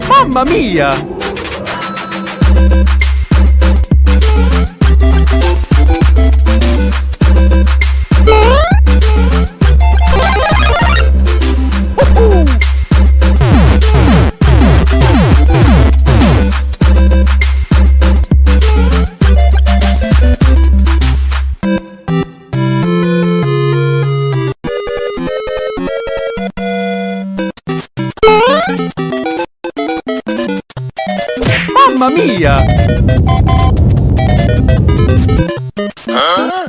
Mamma mia! Mamma mia! Huh?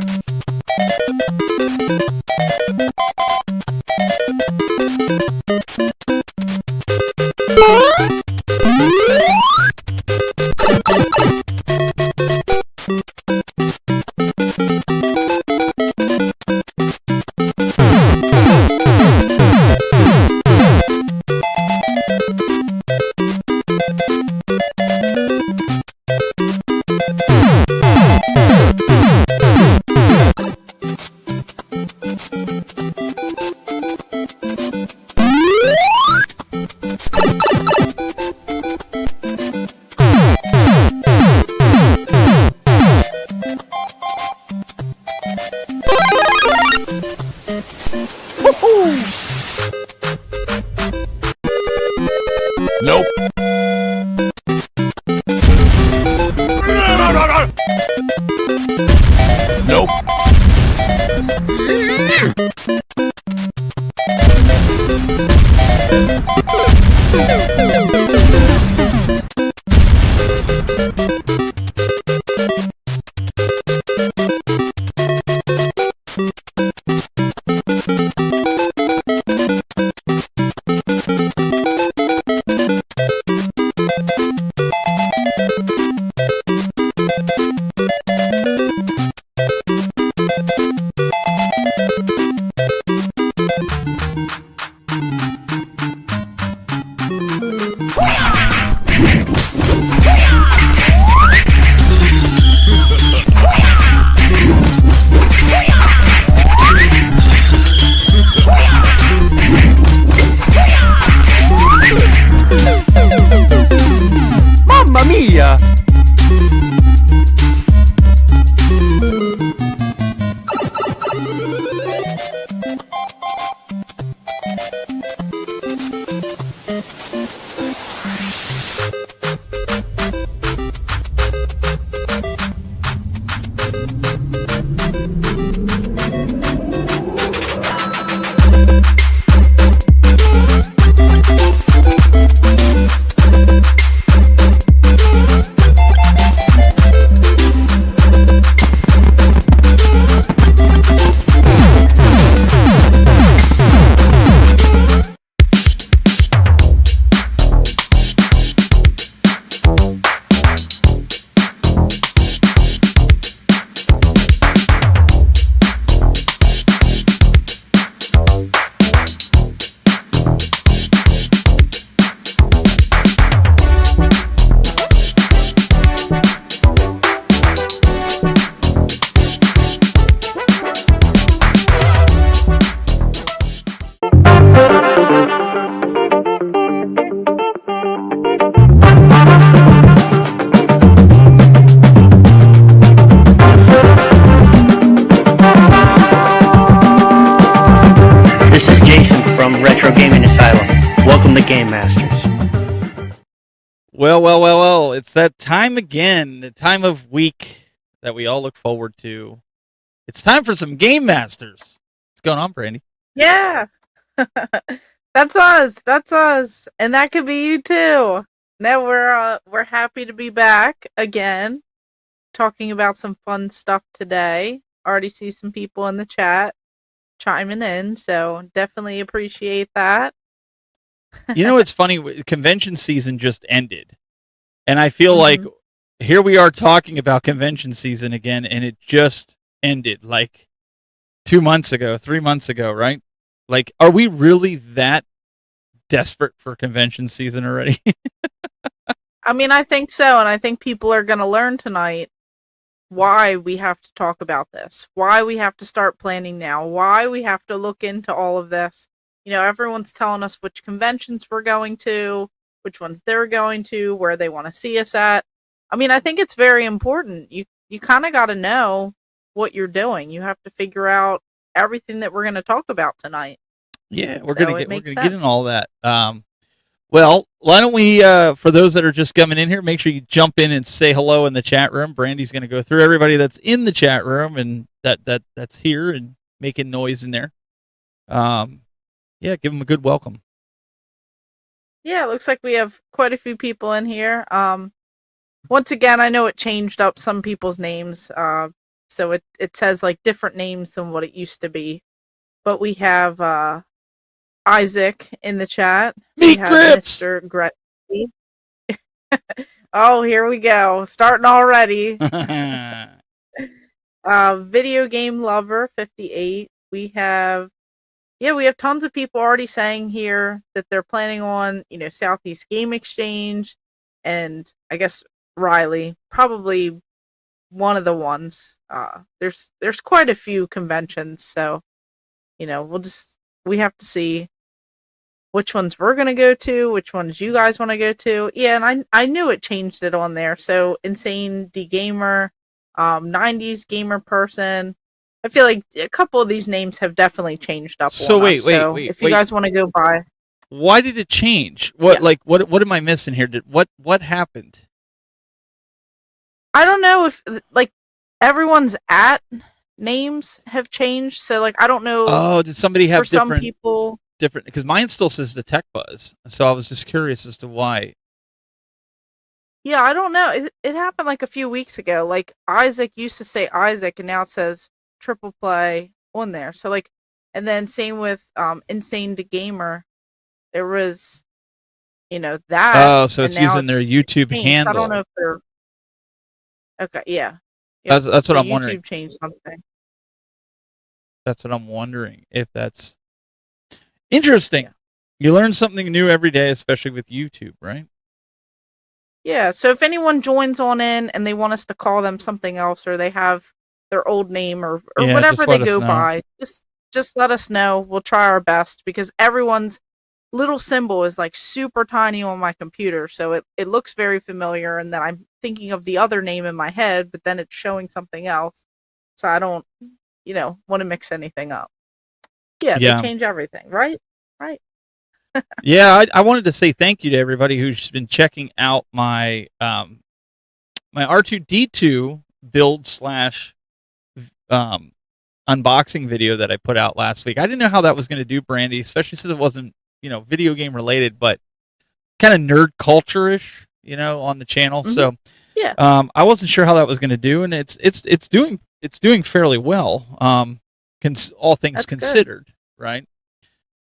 Nope. Nope. Mamma mia! This is Jason from Retro Gaming Asylum. Welcome to Game Masters. Well, it's that time again, the time of week that we all look forward to. It's time for some Game Masters. What's going on, Brandy? Yeah. That's us. And that could be you too. Now we're happy to be back again, talking about some fun stuff today. Already see some people in the chat chiming in, so definitely appreciate that. You know, it's funny, convention season just ended. And I feel like here we are talking about convention season again, and it just ended like 2 months ago, 3 months ago, right? Like, are we really that desperate for convention season already? I mean, I think so, and I think people are going to learn tonight why we have to talk about this, why we have to start planning now, why we have to look into all of this. Everyone's telling us which conventions we're going to, which ones they're going to, where they want to see us at. I mean, I think it's very important. You kind of got to know what you're doing. You have to figure out everything that we're going to talk about tonight. Yeah, we're So gonna it get makes in all that. Well, why don't we, for those that are just coming in here, make sure you jump in and say hello in the chat room. Brandy's going to go through everybody that's in the chat room and that's here and making noise in there. Yeah, give them a good welcome. Yeah, it looks like we have quite a few people in here. Once again, I know it changed up some people's names. So it says like different names than what it used to be. But we have Isaac in the chat. Meat we have grips! Mr. Gretzky. Oh, here we go. Starting already. Video game lover 58. We have tons of people already saying here that they're planning on, Southeast Game Exchange, and I guess Riley, probably one of the ones. There's quite a few conventions, so we have to see which ones we're gonna go to, which ones you guys want to go to. Yeah, and I knew it changed it on there. So Insane D Gamer, 90s Gamer Person. I feel like a couple of these names have definitely changed up. So on wait, us. So if you guys want to go by, why did it change? What what am I missing here? What happened? I don't know if like everyone's names have changed. So like I don't know. Oh, did somebody have for some people different? Because mine still says the Tech Buzz, so I was just curious as to why. Yeah, I don't know. It happened like a few weeks ago. Like Isaac used to say Isaac, and now it says Triple Play on there. So like, and then same with Insane to Gamer. There was, that. Oh, so it's using their YouTube handle. I don't know if they're okay. Yeah, that's what I'm wondering. YouTube changed something. That's what I'm wondering if that's interesting. Yeah. You learn something new every day, especially with YouTube, right? Yeah, so if anyone joins on in and they want us to call them something else, or they have their old name or whatever they go by, just let us know. We'll try our best, because everyone's little symbol is like super tiny on my computer, so it looks very familiar, and then I'm thinking of the other name in my head, but then it's showing something else. So I don't, want to mix anything up. Yeah, they change everything, right? Right. Yeah, I wanted to say thank you to everybody who's been checking out my my R2D2 build / unboxing video that I put out last week. I didn't know how that was going to do, Brandy, especially since it wasn't, video game related, but kind of nerd culture-ish, on the channel. Mm-hmm. So yeah, I wasn't sure how that was going to do, and it's doing fairly well. All things That's considered, good. right?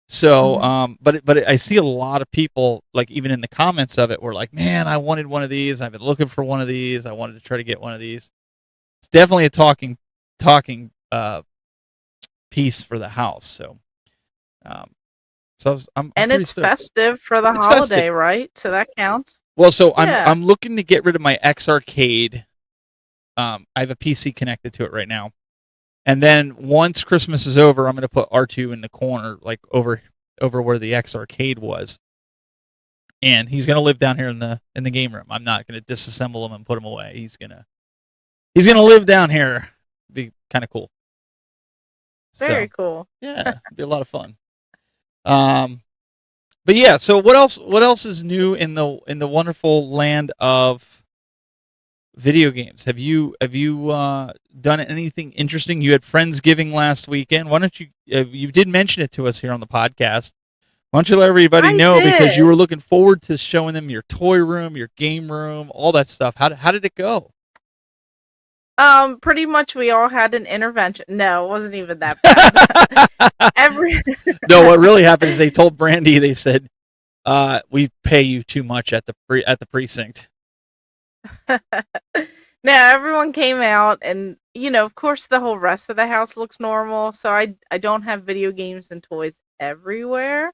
So, but I see a lot of people, like even in the comments of it, were like, "Man, I wanted one of these. I've been looking for one of these. I wanted to try to get one of these." It's definitely a talking piece for the house. So, and it's festive for the holiday, right? So that counts. Well, so I'm looking to get rid of my X Arcade. I have a PC connected to it right now. And then once Christmas is over, I'm going to put R2 in the corner, like over where the X Arcade was. And he's going to live down here in the game room. I'm not going to disassemble him and put him away. He's going to live down here. Be kind of cool. Very cool. Yeah, it'd be a lot of fun. But yeah, so what else is new in the wonderful land of video games? Have you done anything interesting? You had Friendsgiving last weekend. Why don't you you did mention it to us here on the podcast. Why don't you let everybody know, because you were looking forward to showing them your toy room, your game room, all that stuff. How did it go? Pretty much we all had an intervention. No, it wasn't even that bad. No, what really happened is they told Brandy, they said, we pay you too much at the precinct. Now everyone came out, and of course the whole rest of the house looks normal, so I don't have video games and toys everywhere.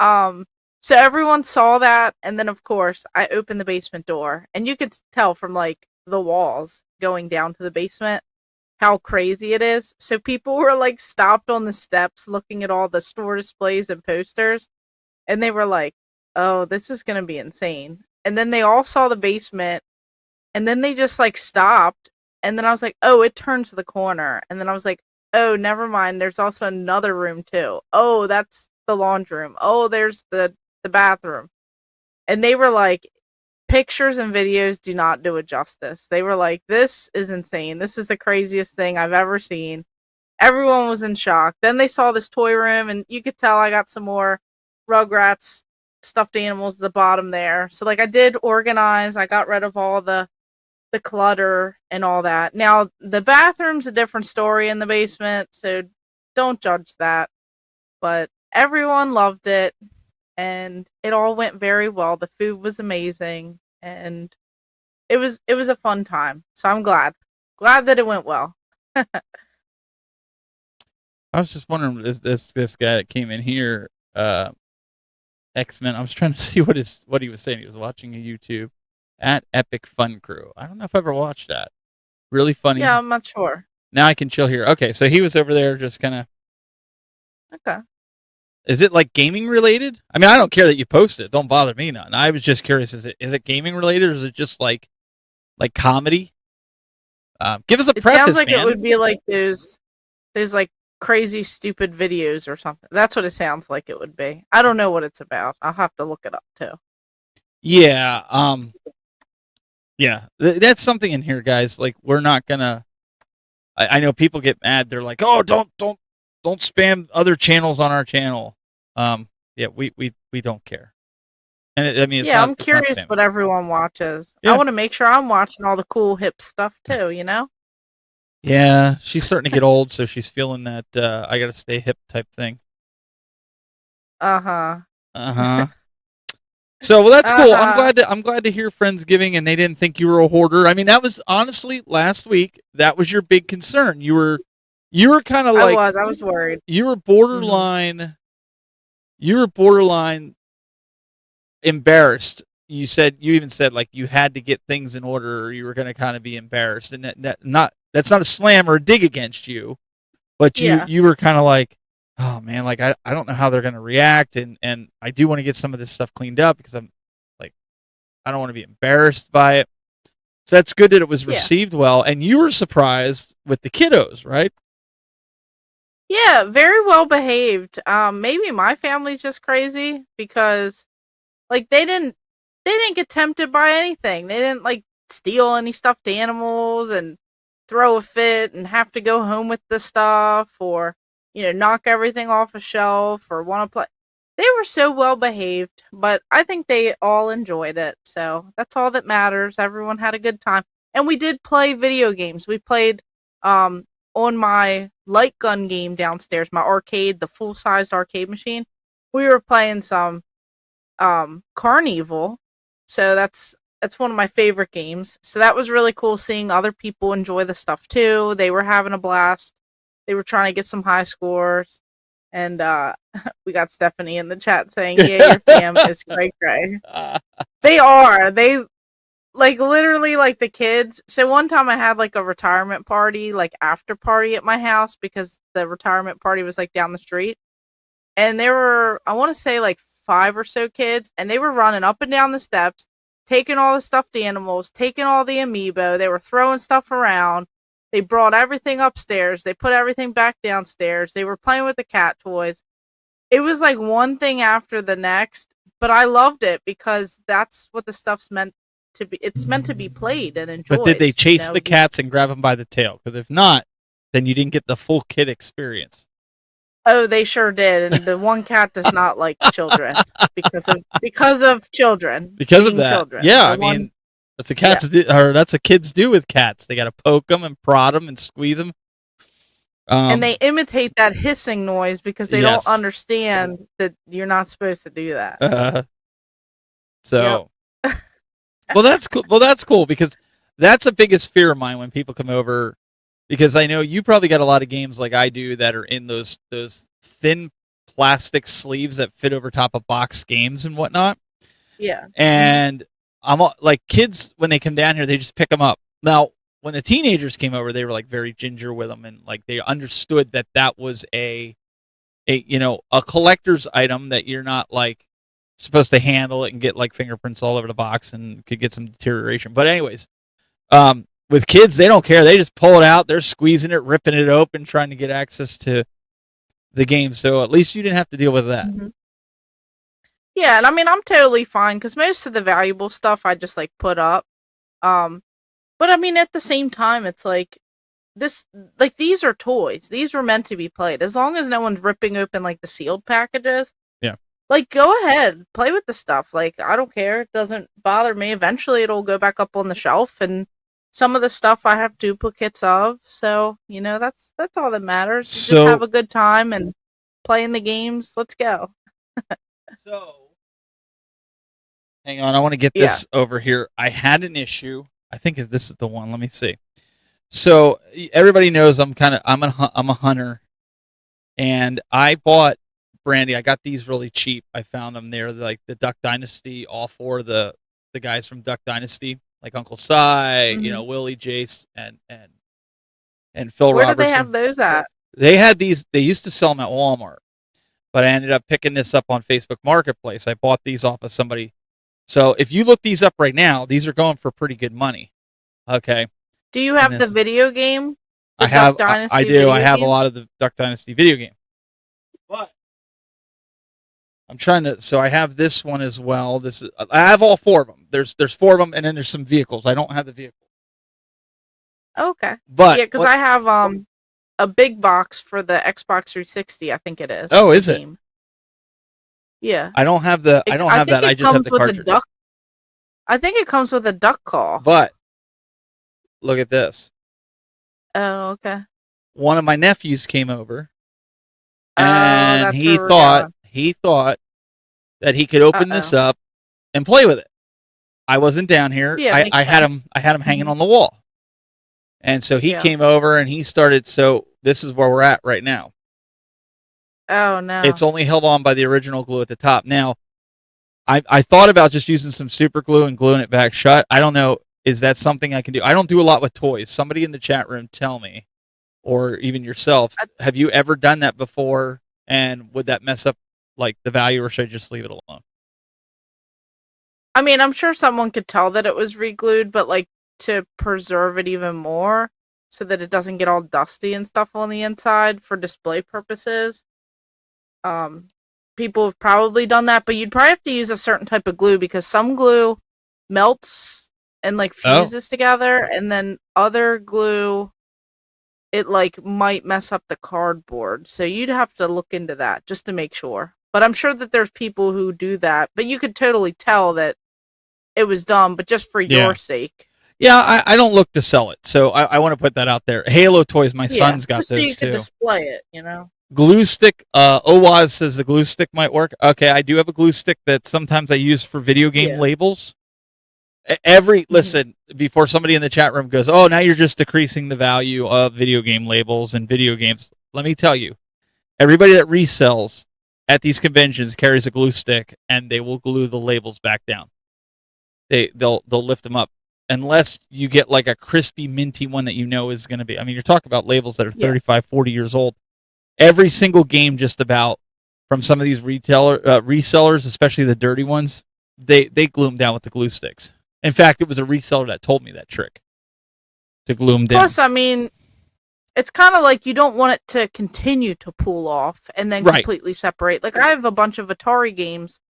So everyone saw that, and then of course I opened the basement door, and you could tell from like the walls going down to the basement, how crazy it is. So people were like stopped on the steps looking at all the store displays and posters, and they were like, "Oh, this is going to be insane." And then they all saw the basement, and then they just like stopped. And then I was like, "Oh, it turns the corner." And then I was like, "Oh, never mind. There's also another room too. Oh, that's the laundry room. Oh, there's the bathroom." And they were like, pictures and videos do not do it justice. They were like, "This is insane. This is the craziest thing I've ever seen." Everyone was in shock. Then they saw this toy room, and you could tell I got some more Rugrats stuffed animals at the bottom there. So like I did organize. I got rid of all the clutter and all that. Now the bathroom's a different story in the basement, so don't judge that. But everyone loved it, and it all went very well. The food was amazing, and it was a fun time. So I'm glad that it went well. I was just wondering, this guy that came in here, X-Men. I was trying to see what he was saying. He was watching a YouTube at Epic Fun Crew. I don't know if I ever watched that. Really funny. Yeah, I'm not sure. Now I can chill here. Okay, so he was over there just kind of. Okay. Is it like gaming related? I mean, I don't care that you post it. Don't bother me none. I was just curious. Is it gaming related, or is it just like comedy? Give us a It preface, sounds like man. it would be like there's like crazy stupid videos or something. That's what it sounds like it would be. I don't know what it's about. I'll have to look it up too. Yeah. Yeah. That's something in here, guys. Like, we're not gonna. I know people get mad. They're like, "Oh, don't spam other channels on our channel." Yeah, we don't care. And I mean, I'm curious what everyone watches. Yeah. I want to make sure I'm watching all the cool hip stuff too. You know. Yeah, she's starting to get old, so she's feeling that I gotta stay hip type thing. Uh huh. So, well, that's cool. Uh-huh. I'm glad to hear Friendsgiving, and they didn't think you were a hoarder. I mean, that was honestly last week. That was your big concern. You were kind of like I was worried. You were borderline. Mm-hmm. You were borderline embarrassed. You even said like you had to get things in order, or you were going to kind of be embarrassed, and that's not a slam or a dig against you, but you were kind of like, oh man, like I don't know how they're going to react, and I do want to get some of this stuff cleaned up because I'm like, I don't want to be embarrassed by it. So that's good that it was received well, and you were surprised with the kiddos, right? Yeah, very well behaved. Maybe my family's just crazy because like they didn't get tempted by anything. They didn't like steal any stuffed animals and throw a fit and have to go home with the stuff, or knock everything off a shelf or want to play. They were so well behaved, but I think they all enjoyed it. So that's all that matters. Everyone had a good time. And we did play video games. We played on my light gun game downstairs, my arcade, the full-sized arcade machine. We were playing some Carnival. So that's one of my favorite games. So that was really cool seeing other people enjoy the stuff too. They were having a blast. They were trying to get some high scores. And we got Stephanie in the chat saying, "Yeah, your fam is cray cray." They are. They like literally like the kids. So one time I had like a retirement party, like after party at my house because the retirement party was like down the street. And there were, I want to say like 5 or so kids, and they were running up and down the steps, taking all the stuffed animals, taking all the amiibo. They were throwing stuff around. They brought everything upstairs. They put everything back downstairs. They were playing with the cat toys. It was like one thing after the next, but I loved it because that's what the stuff's meant to be. It's meant to be played and enjoyed. But did they chase the cats and grab them by the tail? Because if not, then you didn't get the full kid experience. Oh, they sure did. And the one cat does not like children because of children. Because of that. Children. Yeah, I mean, that's what cats do, or that's what kids do with cats. They got to poke them and prod them and squeeze them. And they imitate that hissing noise because they don't understand that you're not supposed to do that. So, well, that's cool. Well, that's cool because that's the biggest fear of mine when people come over. Because I know you probably got a lot of games like I do that are in those thin plastic sleeves that fit over top of box games and whatnot. Yeah. And I'm like, kids when they come down here, they just pick them up. Now, when the teenagers came over, they were like very ginger with them, and like they understood that that was a collector's item that you're not like supposed to handle it and get like fingerprints all over the box and could get some deterioration. But anyways, with kids, they don't care. They just pull it out. They're squeezing it, ripping it open, trying to get access to the game. So at least you didn't have to deal with that. Mhm. Yeah, and I mean, I'm totally fine because most of the valuable stuff I just like put up. But I mean, at the same time, it's like these are toys. These were meant to be played. As long as no one's ripping open like the sealed packages. Yeah. Like, go ahead, play with the stuff. Like, I don't care. It doesn't bother me. Eventually, it'll go back up on the shelf, and some of the stuff I have duplicates of. So, that's all that matters. You So- just have a good time and playing the games. Let's go. So, hang on, I want to get this over here. I had an issue. I think this is the one. Let me see. So everybody knows I'm a hunter, and I bought Brandy. I got these really cheap. I found them there, like the Duck Dynasty. All four of the guys from Duck Dynasty, like Uncle Si, Willie, Jace, and Phil Where Robertson. do they have those at? They had these. They used to sell them at Walmart, but I ended up picking this up on Facebook Marketplace. I bought these off of somebody. So if you look these up right now, these are going for pretty good money. Okay. Do you have the video game? I have. I do. I have a lot of the Duck Dynasty video game. But I'm trying to. So I have this one as well. I have all four of them. There's four of them, and then there's some vehicles. I don't have the vehicle. Okay. But yeah, because I have a big box for the Xbox 360. I think it is. Oh, is it? Game. Yeah. I don't have the. I don't have that. I just have the cartridge. I think it comes with a duck call. But look at this. Oh, okay. One of my nephews came over, Oh, and that's he where we're thought that he could open this up and play with it. I wasn't down here. Yeah, I had him hanging on the wall, and so he came over and he started. So this is where we're at right now. Oh no! It's only held on by the original glue at the top. Now, I thought about just using some super glue and gluing it back shut. I don't know. Is that something I can do? I don't do a lot with toys. Somebody in the chat room tell me, or even yourself, have you ever done that before? And would that mess up like the value, or should I just leave it alone? I mean, I'm sure someone could tell that it was re-glued, but like to preserve it even more so that it doesn't get all dusty and stuff on the inside for display purposes. People have probably done that, but you'd probably have to use a certain type of glue because some glue melts and like fuses together, and then other glue it like might mess up the cardboard. So you'd have to look into that just to make sure. But I'm sure that there's people who do that, but you could totally tell that it was done, but just for your sake. Yeah, I don't look to sell it, so I want to put that out there. Halo toys, my son's got just so those you too. could display it, Glue stick. Owaz says the glue stick might work. Okay, I do have a glue stick that sometimes I use for video game labels. Listen, before somebody in the chat room goes, oh, now you're just decreasing the value of video game labels and video games. Let me tell you, everybody that resells at these conventions carries a glue stick, and they will glue the labels back down. They'll lift them up. Unless you get like a crispy, minty one that you know is going to be. I mean, you're talking about labels that are 35, 40 years old. Every single game, just about, from some of these resellers, especially the dirty ones, they glue them down with the glue sticks. In fact, it was a reseller that told me that trick, to glue them down. Plus, I mean, it's kind of like you don't want it to continue to pull off and then completely separate. Like, I have a bunch of Atari games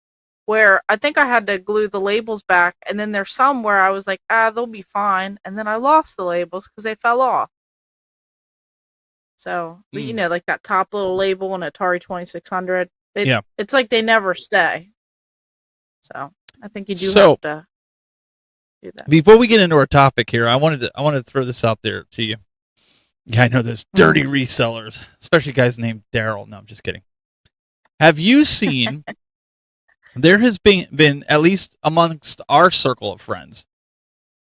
where I think I had to glue the labels back, and then there's some where I was like, they'll be fine, and then I lost the labels because they fell off. So, like that top little label on Atari 2600, it's like they never stay. So, I think you do have to do that. Before we get into our topic here, I wanted to throw this out there to you. Yeah, I know those dirty resellers, especially guys named Daryl. No, I'm just kidding. Have you seen? There has been at least amongst our circle of friends,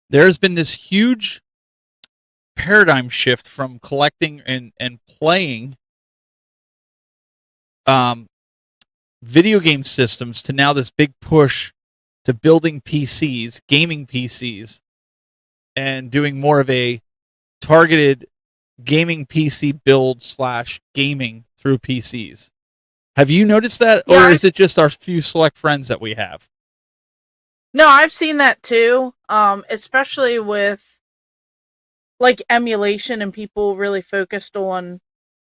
there has been this huge paradigm shift from collecting and playing video game systems to now this big push to building PCs, gaming PCs, and doing more of a targeted gaming PC build / gaming through PCs. Have you noticed that, Yeah, or is it just our few select friends that we have? No, I've seen that too. Especially with like emulation and people really focused on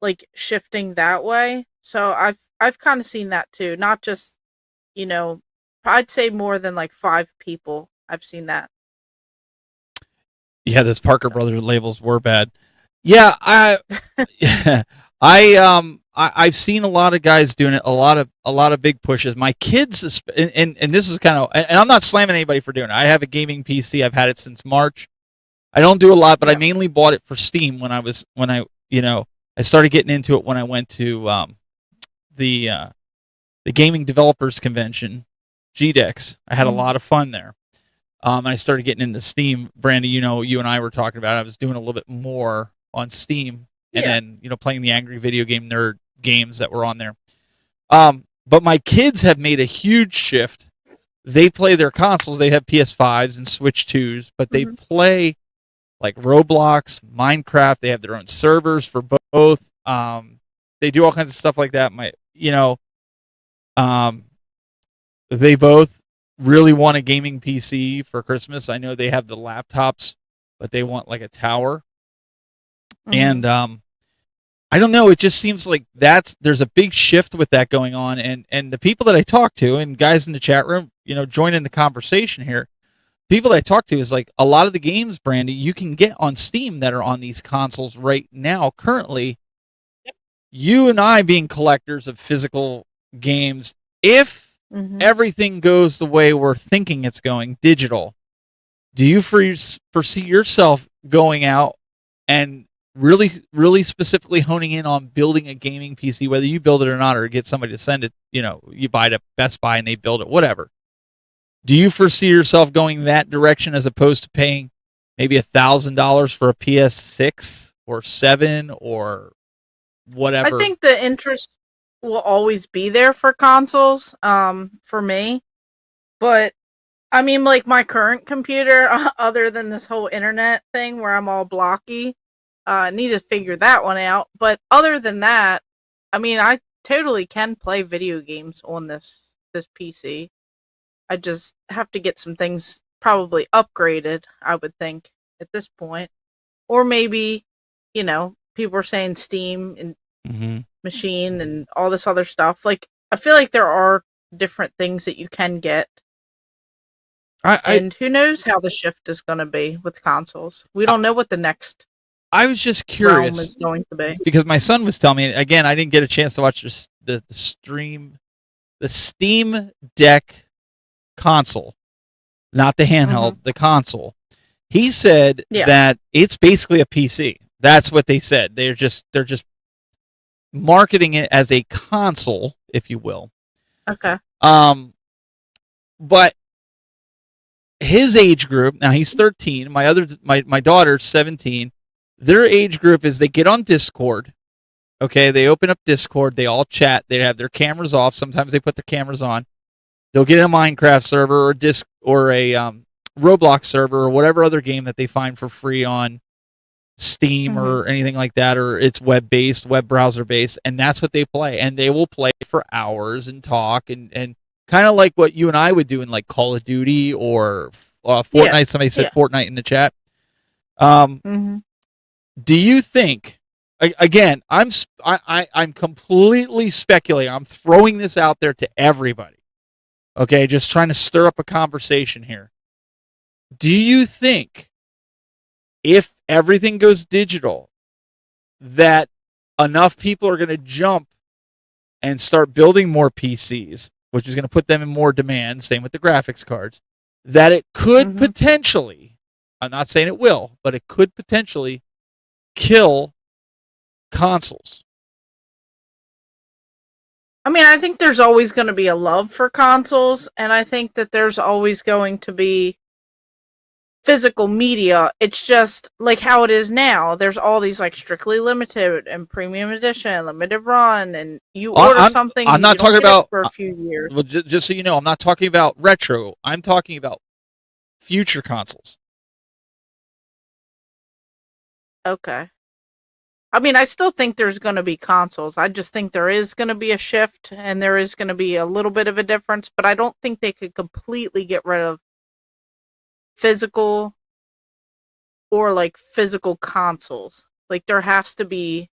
like shifting that way. So I've kind of seen that too. Not just, you know, I'd say more than like 5 people. I've seen that. Yeah, those Parker Brothers labels were bad. Yeah, yeah, I've seen a lot of guys doing it, a lot of big pushes. My kids, and this is kind of, and I'm not slamming anybody for doing it. I have a gaming PC. I've had it since March. I don't do a lot, but I mainly bought it for Steam when I started getting into it when I went to the gaming developers convention, GDEX. I had a lot of fun there. And I started getting into Steam. Brandy, you and I were talking about it. I was doing a little bit more on Steam, and then playing the Angry Video Game Nerd games that were on there. But my kids have made a huge shift. They play their consoles. They have PS5s and Switch 2s, but they play like Roblox, Minecraft. They have their own servers for both. They do all kinds of stuff like that. They both really want a gaming PC for Christmas. I know they have the laptops, but they want like a tower. And I don't know. It just seems like there's a big shift with that going on. And the people that I talk to, and guys in the chat room, join in the conversation here. People that I talk to is like a lot of the games, Brandy, you can get on Steam that are on these consoles right now. Currently, you and I being collectors of physical games, if everything goes the way we're thinking it's going, digital, do you foresee yourself going out and really, really specifically honing in on building a gaming PC, whether you build it or not, or get somebody to send it, you buy it at Best Buy and they build it, whatever. Do you foresee yourself going that direction as opposed to paying maybe $1,000 for a PS6 or 7 or whatever? I think the interest will always be there for consoles, for me. But I mean, like my current computer, other than this whole internet thing where I'm all blocky, need to figure that one out. But other than that, I mean, I totally can play video games on this PC. I just have to get some things probably upgraded, I would think, at this point. Or maybe, people are saying Steam and Machine and all this other stuff. Like, I feel like there are different things that you can get. And who knows how the shift is going to be with consoles. We don't know what the next I was just curious is going to be. Because my son was telling me, again, I didn't get a chance to watch the Steam Deck console, not the handheld, the console. He said that it's basically a PC. That's what they said. They're just marketing it as a console, if you will. Okay. But his age group, now he's 13, my daughter's 17. Their age group is they get on Discord. Okay, they open up Discord, they all chat, they have their cameras off, sometimes they put their cameras on. They'll get a Minecraft server or a Roblox server or whatever other game that they find for free on Steam or anything like that, or it's web-based, web browser-based, and that's what they play. And they will play for hours and talk and kind of like what you and I would do in like Call of Duty or Fortnite. Somebody said Fortnite in the chat. Do you think? Again, I'm completely speculating. I'm throwing this out there to everybody. Okay, just trying to stir up a conversation here. Do you think if everything goes digital that enough people are going to jump and start building more PCs, which is going to put them in more demand, same with the graphics cards, that it could potentially, I'm not saying it will, but it could potentially kill consoles? I mean, I think there's always going to be a love for consoles, and I think that there's always going to be physical media. It's just like how it is now. There's all these like strictly limited and premium edition, limited run, and you order something. I'm not talking about for a few years. Well, just so you know, I'm not talking about retro. I'm talking about future consoles. Okay. I mean, I still think there's going to be consoles. I just think there is going to be a shift and there is going to be a little bit of a difference, but I don't think they could completely get rid of physical or like physical consoles. Like there has to be,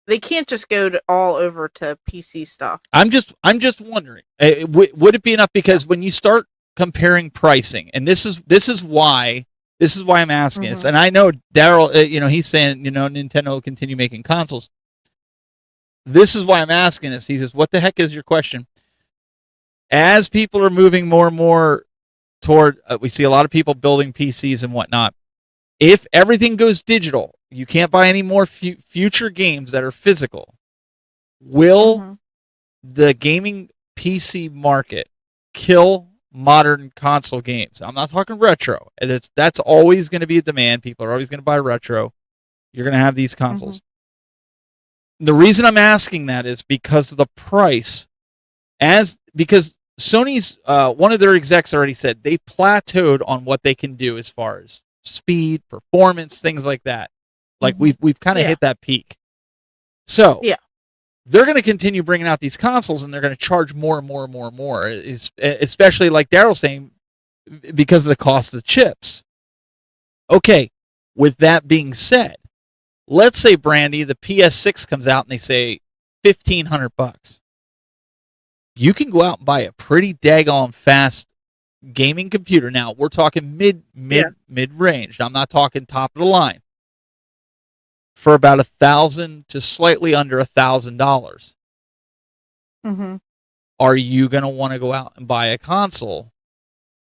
they can't just go to all over to PC stuff. I'm just wondering, would it be enough? Because when you start comparing pricing, and this is why I'm asking this, and I know Daryl, he's saying, Nintendo will continue making consoles. This is why I'm asking this. He says, "What the heck is your question?" As people are moving more and more toward, we see a lot of people building PCs and whatnot. If everything goes digital, you can't buy any more future games that are physical. Will the gaming PC market kill modern console games? I'm not talking retro. That's always going to be a demand. People are always going to buy retro. You're going to have these consoles. The reason I'm asking that is because of the price. Because Sony's, one of their execs already said they plateaued on what they can do as far as speed, performance, things like that. Like we've kind of hit that peak. So they're going to continue bringing out these consoles, and they're going to charge more and more and more and more, especially like Daryl's saying, because of the cost of the chips. Okay, with that being said, let's say, Brandy, the PS6 comes out and they say $1,500. You can go out and buy a pretty daggone fast gaming computer. Now we're talking mid range. I'm not talking top of the line. For about $1,000 to slightly under $1,000. Are you going to want to go out and buy a console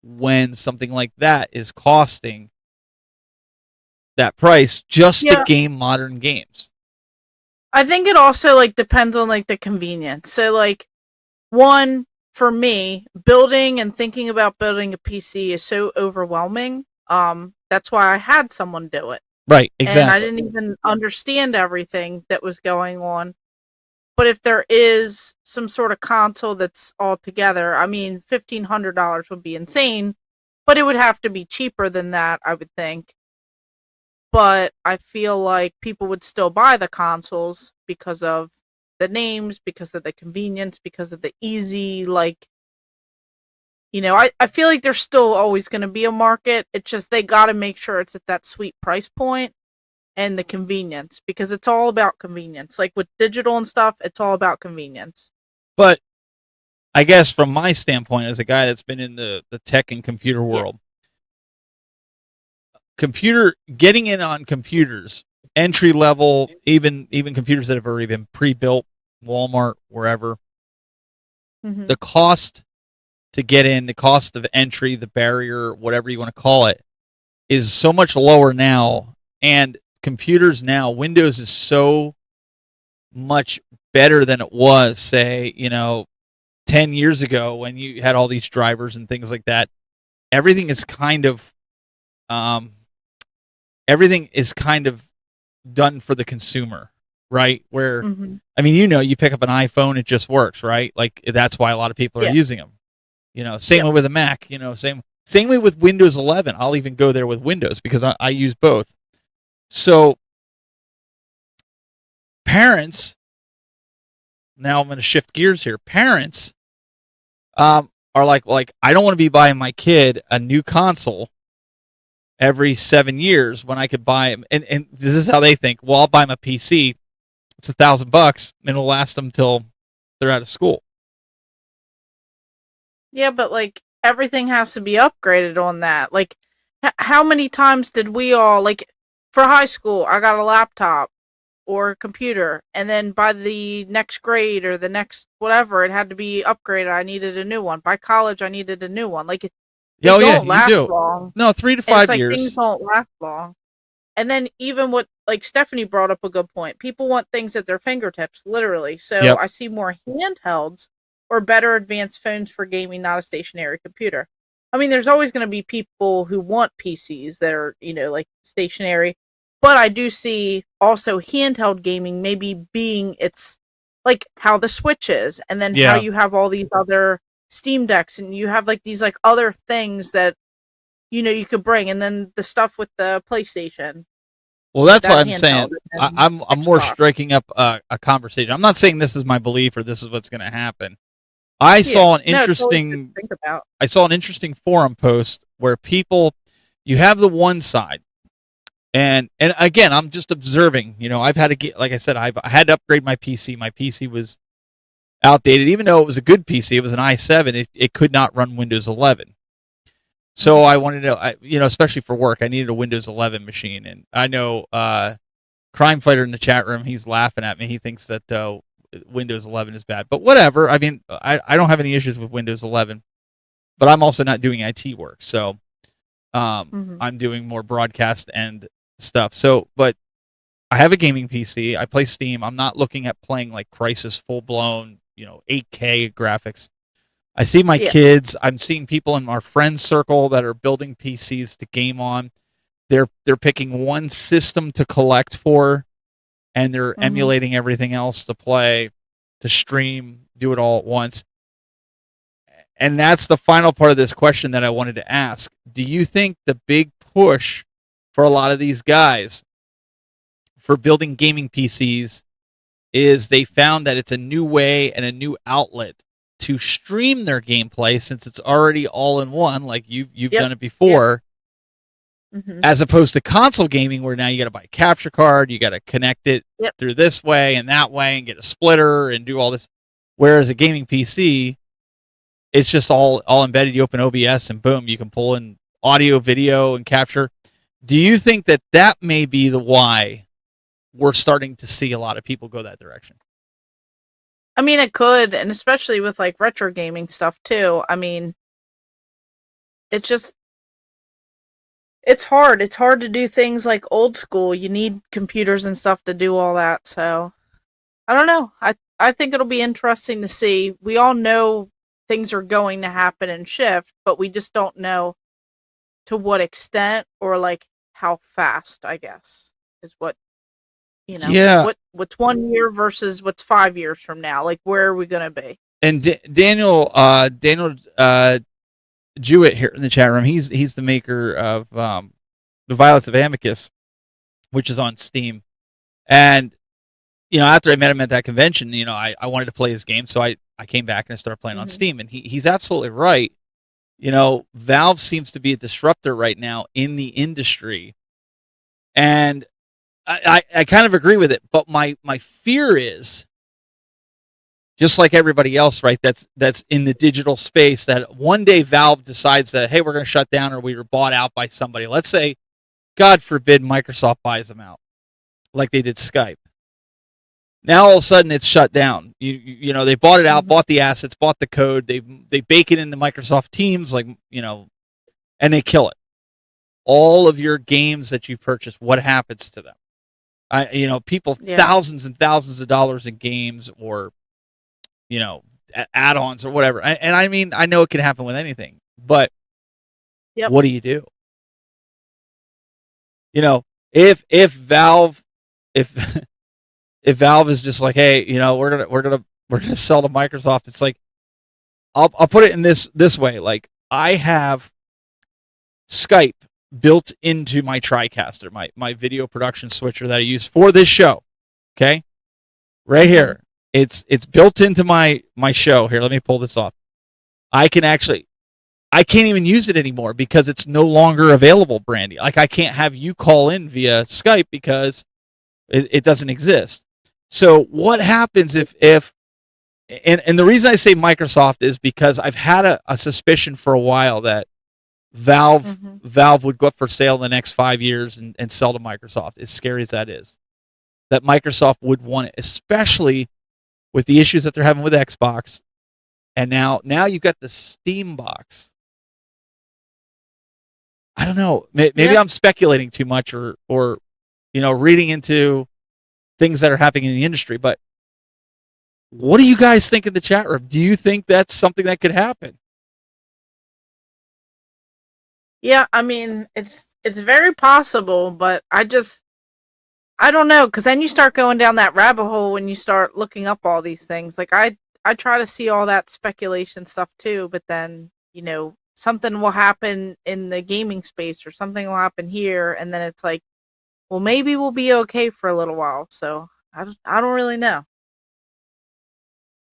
when something like that is costing that price just to game modern games? I think it also like depends on like the convenience. So like one, for me, building and thinking about building a PC is so overwhelming. That's why I had someone do it. Right, exactly. And I didn't even understand everything that was going on. But if there is some sort of console that's all together, I mean, $1,500 would be insane, but it would have to be cheaper than that, I would think. But I feel like people would still buy the consoles because of the names, because of the convenience, because of the easy, like, I feel like there's still always going to be a market. It's just they got to make sure it's at that sweet price point and the convenience, because it's all about convenience. Like with digital and stuff, it's all about convenience. But I guess from my standpoint, as a guy that's been in the tech and computer world, getting in on computers, entry level, even computers that have already been pre-built, Walmart, wherever, the cost to get in, the cost of entry, the barrier, whatever you want to call it, is so much lower now. And computers now, Windows is so much better than it was, say, 10 years ago when you had all these drivers and things like that. Everything is kind of done for the consumer, right? Where, I mean, you pick up an iPhone, it just works, right? Like that's why a lot of people are using them. Same way with a Mac, same way with Windows 11. I'll even go there with Windows because I use both. So parents, now I'm going to shift gears here. Parents are like I don't want to be buying my kid a new console every 7 years when I could buy him. And this is how they think. Well, I'll buy him a PC. It's $1,000 and it'll last them till they're out of school. Yeah, but like everything has to be upgraded on that. Like, how many times did we all, like, for high school, I got a laptop or a computer, and then by the next grade or the next whatever, it had to be upgraded. I needed a new one. By college, I needed a new one. Like, it don't last long. No, 3 to 5 years. Things don't last long. And then even what, like Stephanie brought up a good point. People want things at their fingertips, literally. So I see more handhelds or better advanced phones for gaming, not a stationary computer. I mean, there's always going to be people who want PCs that are, like stationary. But I do see also handheld gaming maybe being it's like how the Switch is. And then how you have all these other Steam Decks and you have like these like other things that you could bring, and then the stuff with the PlayStation. Well, that's That what I'm handheld, saying. and I'm more Xbox. striking up a conversation. I'm not saying this is my belief or this is what's going to happen. I Yeah. saw an No, it's always good interesting to think about. I saw an interesting forum post where you have the one side, and again, I'm just observing. I've had to get, like I said, I had to upgrade my PC. My PC was outdated, even though it was a good PC. It was an i7. It could not run Windows 11. So I wanted to, especially for work, I needed a Windows 11 machine. And I know Crime Fighter in the chat room, he's laughing at me. He thinks that Windows 11 is bad, but whatever. I mean, I don't have any issues with Windows 11, but I'm also not doing IT work, so I'm doing more broadcast and stuff. So, but I have a gaming PC. I play Steam. I'm not looking at playing like Crysis full blown, 8K graphics. I see my kids. I'm seeing people in our friend circle that are building PCs to game on. They're picking one system to collect for, and they're emulating everything else to play, to stream, do it all at once. And that's the final part of this question that I wanted to ask. Do you think the big push for a lot of these guys for building gaming PCs is they found that it's a new way and a new outlet to stream their gameplay, since it's already all in one, like you've done it before, as opposed to console gaming, where now you got to buy a capture card, you got to connect it through this way and that way, and get a splitter and do all this. Whereas a gaming PC, it's just all embedded. You open OBS and boom, you can pull in audio, video, and capture. Do you think that may be the why we're starting to see a lot of people go that direction? I mean, it could, and especially with like retro gaming stuff too. I mean, it's hard. It's hard to do things like old school. You need computers and stuff to do all that. So I don't know. I think it'll be interesting to see. We all know things are going to happen and shift, but we just don't know to what extent or like how fast, I guess, is what. What's 1 year versus what's 5 years from now? Like, where are we going to be? And Daniel Jewett here in the chat room, he's the maker of the Violets of Amicus, which is on Steam. And after I met him at that convention, I wanted to play his game, so I came back and I started playing on Steam. And he's absolutely right. Valve seems to be a disruptor right now in the industry, and I kind of agree with it, but my fear is, just like everybody else, right, that's in the digital space, that one day Valve decides that, hey, we're going to shut down, or we were bought out by somebody. Let's say, God forbid, Microsoft buys them out, like they did Skype. Now all of a sudden it's shut down. They bought it out, bought the assets, bought the code. They bake it into Microsoft Teams, and they kill it. All of your games that you purchase, what happens to them? People, thousands and thousands of dollars in games, or add-ons or whatever. And I mean, I know it can happen with anything, but what do you do? If Valve is just like, hey, we're gonna sell to Microsoft, it's like, I'll put it in this way. Like, I have Skype built into my TriCaster, my video production switcher that I use for this show. Okay, right here, it's built into my show. Here, let me pull this off. I can't even use it anymore because it's no longer available, Brandy. Like, I can't have you call in via Skype because it doesn't exist. So what happens if and the reason I say Microsoft is because I've had a suspicion for a while that Valve would go up for sale in the next 5 years and sell to Microsoft, as scary as that is. That Microsoft would want it, especially with the issues that they're having with Xbox. And now you've got the Steam box. I don't know. Maybe I'm speculating too much or reading into things that are happening in the industry, but what do you guys think in the chat room? Do you think that's something that could happen? Yeah, I mean, it's very possible, but I don't know, because then you start going down that rabbit hole when you start looking up all these things. Like, I try to see all that speculation stuff too, but then, something will happen in the gaming space or something will happen here, and then it's like, well, maybe we'll be okay for a little while. So I don't really know.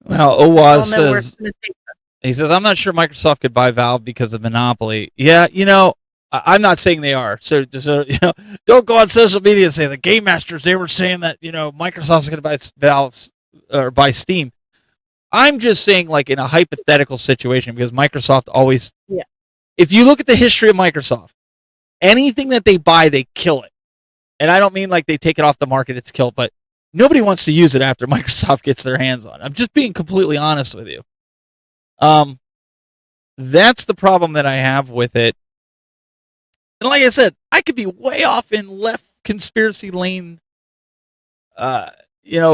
Well, I just Owaz don't know where it's says, going to take us. he says, I'm not sure Microsoft could buy Valve because of monopoly. Yeah, I'm not saying they are. So don't go on social media and say the Game Masters, they were saying that, Microsoft's going to buy Valve's or buy Steam. I'm just saying, like, in a hypothetical situation, because Microsoft always, Yeah. if you look at the history of Microsoft, anything that they buy, they kill it. And I don't mean like they take it off the market, it's killed, but nobody wants to use it after Microsoft gets their hands on it. I'm just being completely honest with you. That's the problem that I have with it. And like I said, I could be way off in left conspiracy lane,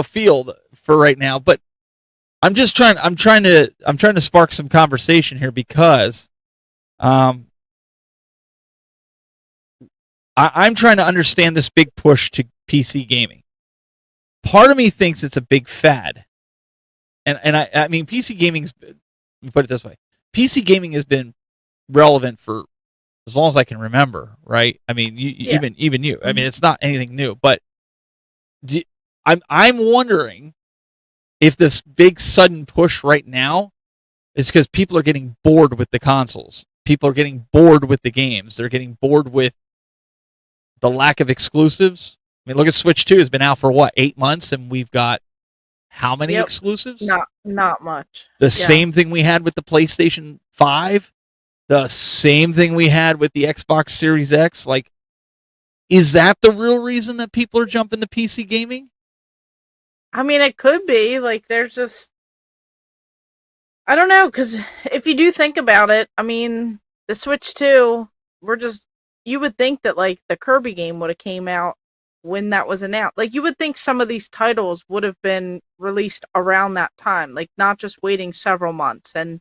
field for right now, but I'm trying to spark some conversation here because, I'm trying to understand this big push to PC gaming. Part of me thinks it's a big fad. And I mean, PC gaming's, let me put it this way. PC gaming has been relevant for as long as I can remember, right? I mean, even you. I mean, it's not anything new, but I'm wondering if this big sudden push right now is because people are getting bored with the consoles. People are getting bored with the games. They're getting bored with the lack of exclusives. I mean, look at Switch 2 has been out for what, 8 months, and we've got how many exclusives? Not much. The same thing we had with the PlayStation 5, the same thing we had with the Xbox Series X. Like, is that the real reason that people are jumping to PC gaming? I mean, it could be. Like, there's just, I don't know, because if you do think about it, I mean, the Switch 2, you would think that, like, the Kirby game would have came out when that was announced. Like, you would think some of these titles would have been released around that time, like, not just waiting several months. And,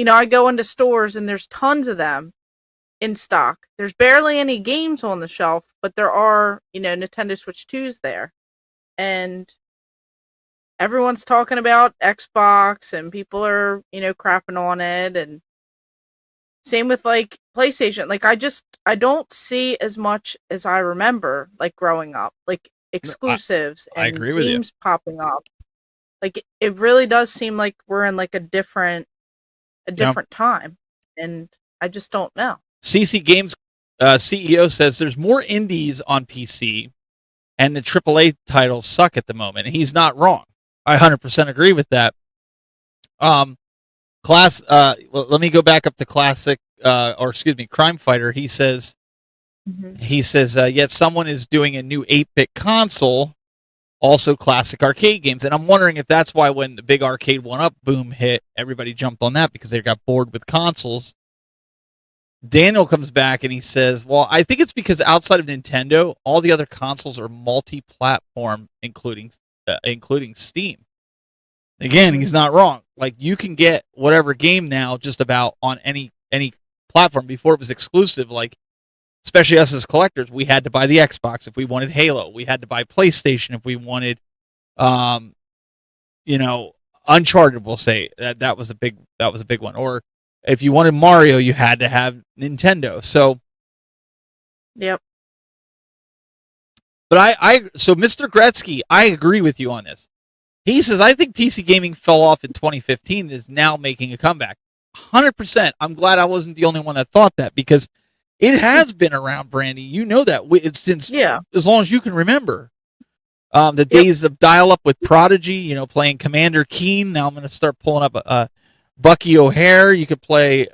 I go into stores and there's tons of them in stock. There's barely any games on the shelf, but there are, Nintendo Switch 2s there. And everyone's talking about Xbox and people are, crapping on it. And same with like PlayStation. Like I don't see as much as I remember, like growing up, like exclusives I and agree with games popping up. Like it really does seem like we're in like a different time, and I just don't know. CC Games CEO says there's more indies on PC, and the AAA titles suck at the moment. And he's not wrong. I 100% agree with that. Let me go back up to classic, Crime Fighter. He says, yet someone is doing a new 8-bit console, also classic arcade games. And I'm wondering if that's why when the big arcade 1-up boom hit, everybody jumped on that because they got bored with consoles. Daniel comes back and he says, well, I think it's because outside of Nintendo, all the other consoles are multi-platform, including Steam. Again, he's not wrong. Like, you can get whatever game now just about on any platform. Before it was exclusive, like, especially us as collectors, we had to buy the Xbox if we wanted Halo. We had to buy PlayStation if we wanted, Uncharted, we'll say. That was a big one. Or if you wanted Mario, you had to have Nintendo. So, yep. But so Mr. Gretzky, I agree with you on this. He says, I think PC gaming fell off in 2015 and is now making a comeback. 100%. I'm glad I wasn't the only one that thought that, because it has been around, Brandy. You know that. It's since as long as you can remember. The days of dial-up with Prodigy, playing Commander Keen. Now I'm going to start pulling up Bucky O'Hare. You could play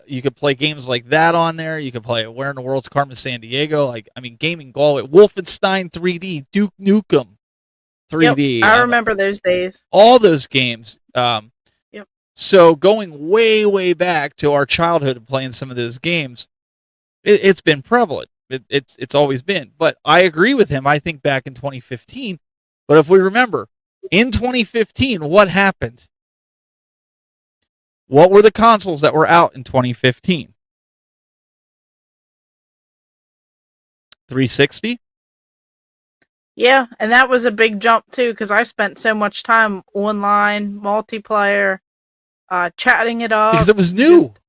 games like that on there. You could play Where in the World's Carmen Sandiego. Gaming Galway, Wolfenstein 3D, Duke Nukem 3D. Yep, I remember those days. All those games. So going way, way back to our childhood and playing some of those games, it's been prevalent. It's always been. But I agree with him. I think back in 2015. But if we remember, in 2015, what happened? What were the consoles that were out in 2015? 360? Yeah, and that was a big jump too, because I spent so much time online, multiplayer, chatting it up because it was new. Just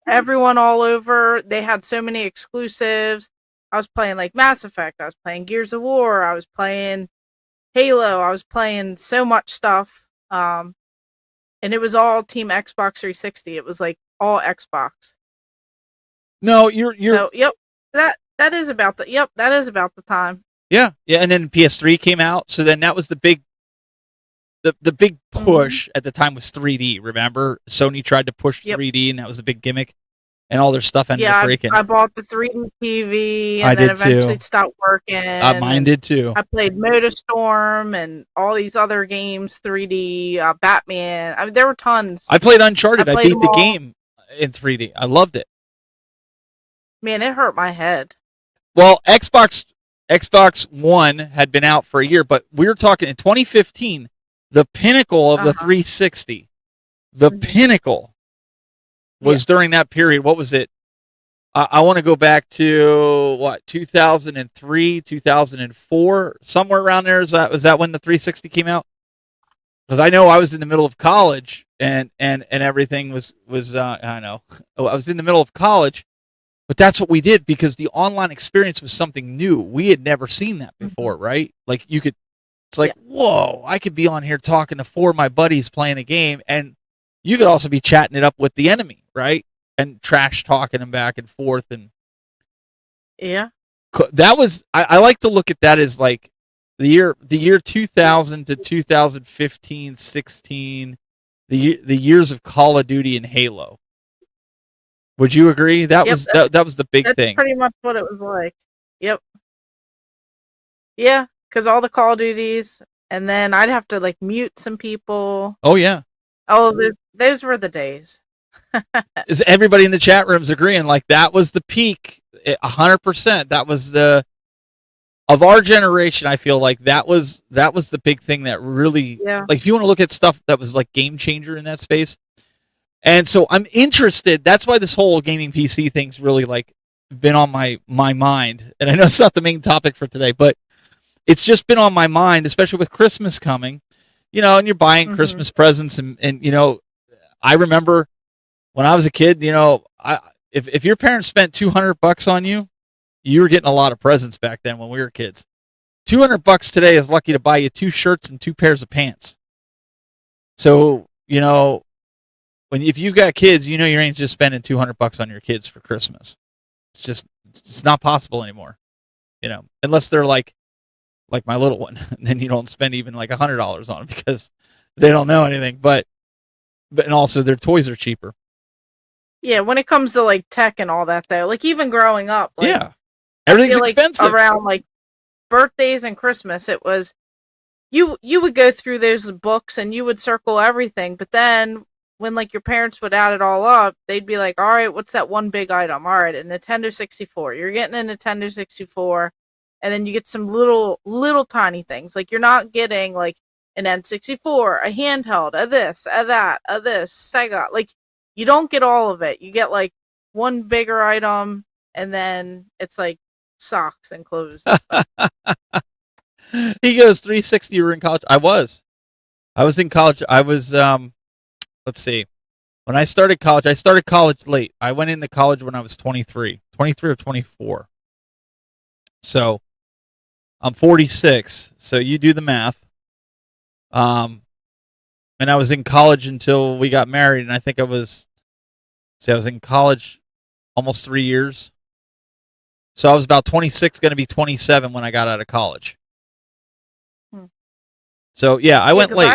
everyone all over. They had so many exclusives. I was playing like Mass Effect. I was playing Gears of War. I was playing Halo. I was playing so much stuff. And it was all Team Xbox 360. It was like all Xbox. No, you're So yep. That is about the time. Yeah, and then PS3 came out, so then that was the big push at the time was 3D. Remember, Sony tried to push 3D, and that was the big gimmick, and all their stuff ended up breaking. I bought the 3D TV, and I then did eventually too. it stopped working. Mine did too. I played MotorStorm and all these other games, 3D, Batman. I mean, there were tons. I played Uncharted. I beat the all. game in 3D. I loved it. Man, it hurt my head. Well, Xbox One had been out for a year, but we were talking in 2015, the pinnacle of the 360. The pinnacle was during that period. What was it? I want to go back to 2003, 2004, somewhere around there. Was that when the 360 came out? Because I know I was in the middle of college and everything was I know I was in the middle of college. But that's what we did because the online experience was something new. We had never seen that before, right? Like it's like, whoa, I could be on here talking to 4 of my buddies playing a game, and you could also be chatting it up with the enemy, right? And trash talking them back and forth. And that was, I like to look at that as like the year 2000 to 2015, 16, the years of Call of Duty and Halo. Would you agree? That was the big thing. That's pretty much what it was like. Yep. Yeah, because all the Call of Duties, and then I'd have to like mute some people. Oh yeah. Oh, those were the days. Is everybody in the chat rooms agreeing? Like that was the peak, 100%. That was of our generation. I feel like that was the big thing that really, like if you want to look at stuff that was like game changer in that space. And so I'm interested. That's why this whole gaming PC thing's really like been on my mind. And I know it's not the main topic for today, but it's just been on my mind, especially with Christmas coming, and you're buying Christmas presents. And, I remember when I was a kid, if your parents spent $200 on you, you were getting a lot of presents back then when we were kids. $200 today is lucky to buy you 2 shirts and 2 pairs of pants. So, if you've got kids, you ain't just spending $200 on your kids for Christmas. It's not possible anymore, unless they're like my little one. And then you don't spend even like $100 on them because they don't know anything. But and also their toys are cheaper. Yeah, when it comes to like tech and all that, though, like even growing up, like, everything's expensive around like birthdays and Christmas. It was you would go through those books and you would circle everything, but then when like your parents would add it all up, they'd be like, all right, what's that one big item? All right, a Nintendo 64. You're getting a Nintendo 64, and then you get some little tiny things. Like you're not getting like an N64, a handheld, a this, a that, a this, Sega. Like you don't get all of it. You get like one bigger item, and then it's like socks and clothes and stuff. He goes 360. You were in college. I was in college. I was let's see. When I started college late. I went into college when I was 23 or 24. So I'm 46. So you do the math. And I was in college until we got married. And I think I was in college almost 3 years. So I was about 26, going to be 27 when I got out of college. So yeah, I went late.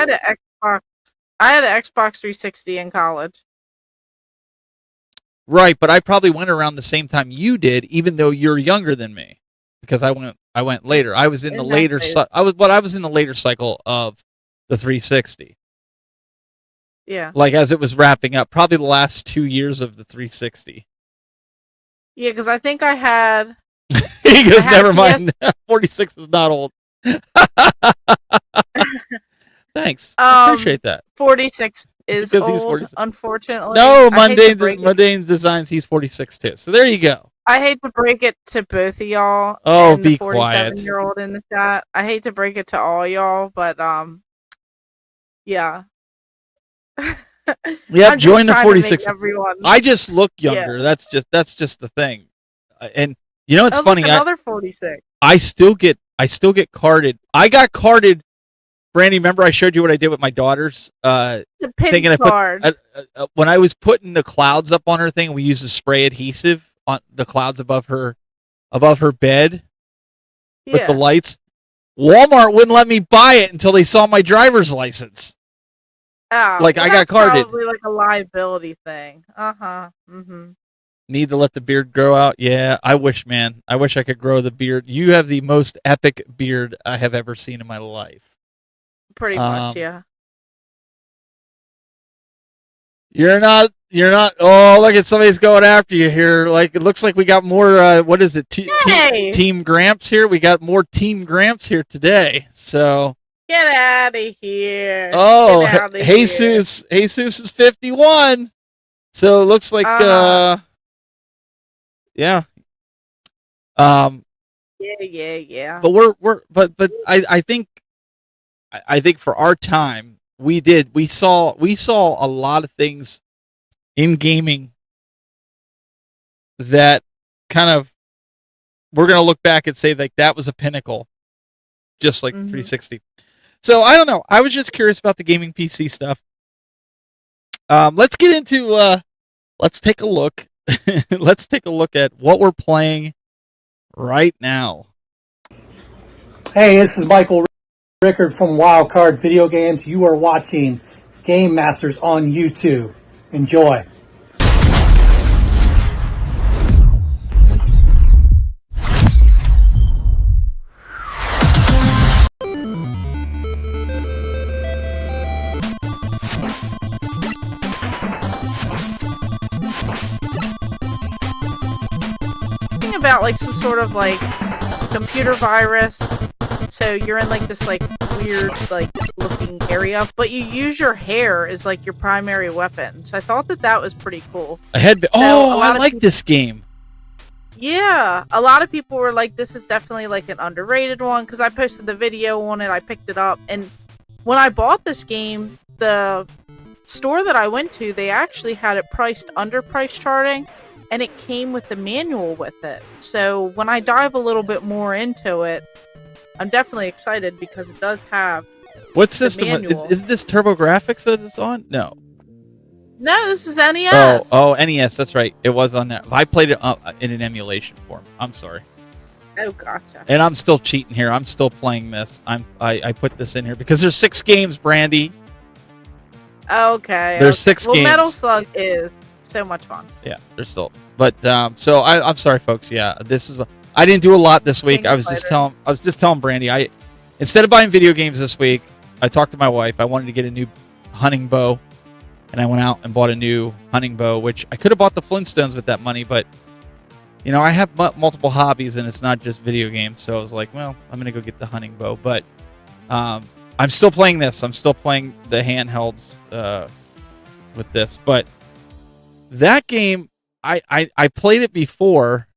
I had an Xbox 360 in college. Right, but I probably went around the same time you did, even though you're younger than me, because I went later. I was in the later. I was in the later cycle of the 360. Yeah. Like as it was wrapping up, probably the last 2 years of the 360. Yeah, because I think I had. He goes, never mind. 46 is not old. Thanks. I appreciate that. 46 is because old, he's 46. Unfortunately. No, Mundane Designs, he's 46 too. So there you go. I hate to break it to both of y'all. Oh, and be the quiet. 47-year-old in the chat. I hate to break it to all y'all, but yeah. Yep, I'm just join the trying to make 46. everyone. I just look Yeah. younger. That's just the thing. And you know it's Oh, funny. look, another 46. I still get carded. I got carded. Brandy, remember I showed you what I did with my daughters? The pin Thinking card. I put when I was putting the clouds up on her thing, we used a spray adhesive on the clouds above her bed with the lights. Walmart wouldn't let me buy it until they saw my driver's license. Oh, Like, well, I got that's carded. Probably like a liability thing. Mm-hmm. Need to let the beard grow out? Yeah, I wish, man. I wish I could grow the beard. You have the most epic beard I have ever seen in my life. Pretty much, yeah. You're not. Oh, look at somebody's going after you here. Like, it looks like we got more. What is it? Team Gramps here. We got more Team Gramps here today. So Get out of here. oh, Get outta Jesus is 51. So it looks like yeah. Yeah. But I think for our time we saw a lot of things in gaming that kind of we're going to look back and say like that was a pinnacle, just like 360. So I don't know. I was just curious about the gaming PC stuff. Let's get into let's take a look. Let's take a look at what we're playing right now. Hey, this is Michael Rickard from Wildcard Video Games. You are watching Game Masters on YouTube. Enjoy. About like some sort of like computer virus, so you're in like this like weird like looking area, but you use your hair as like your primary weapon. So I thought that was pretty cool. I like this game. Yeah, a lot of people were like, this is definitely like an underrated one, because I posted the video on it. I picked it up, and when I bought this game, the store that I went to, they actually had it priced under price charting, and it came with the manual with it. So when I dive a little bit more into it, I'm definitely excited because it does have what system is this? TurboGrafx that it's on? No, this is NES. Oh, NES. That's right. It was on that. I played it in an emulation form. I'm sorry. Oh, gotcha. And I'm still cheating here. I'm still playing this. I put this in here because there's 6 games, Brandy. Okay. There's 6 games. Well, Metal Slug is so much fun. Yeah, there's still. But so I'm sorry, folks. Yeah, this is. I didn't do a lot this week. I was just telling Brandy. Instead of buying video games this week, I talked to my wife. I wanted to get a new hunting bow, and I went out and bought a new hunting bow, which I could have bought the Flintstones with that money, but you know I have multiple hobbies, and it's not just video games. So I was like, well, I'm gonna go get the hunting bow. But I'm still playing this. I'm still playing the handhelds with this, but that game. I played it before,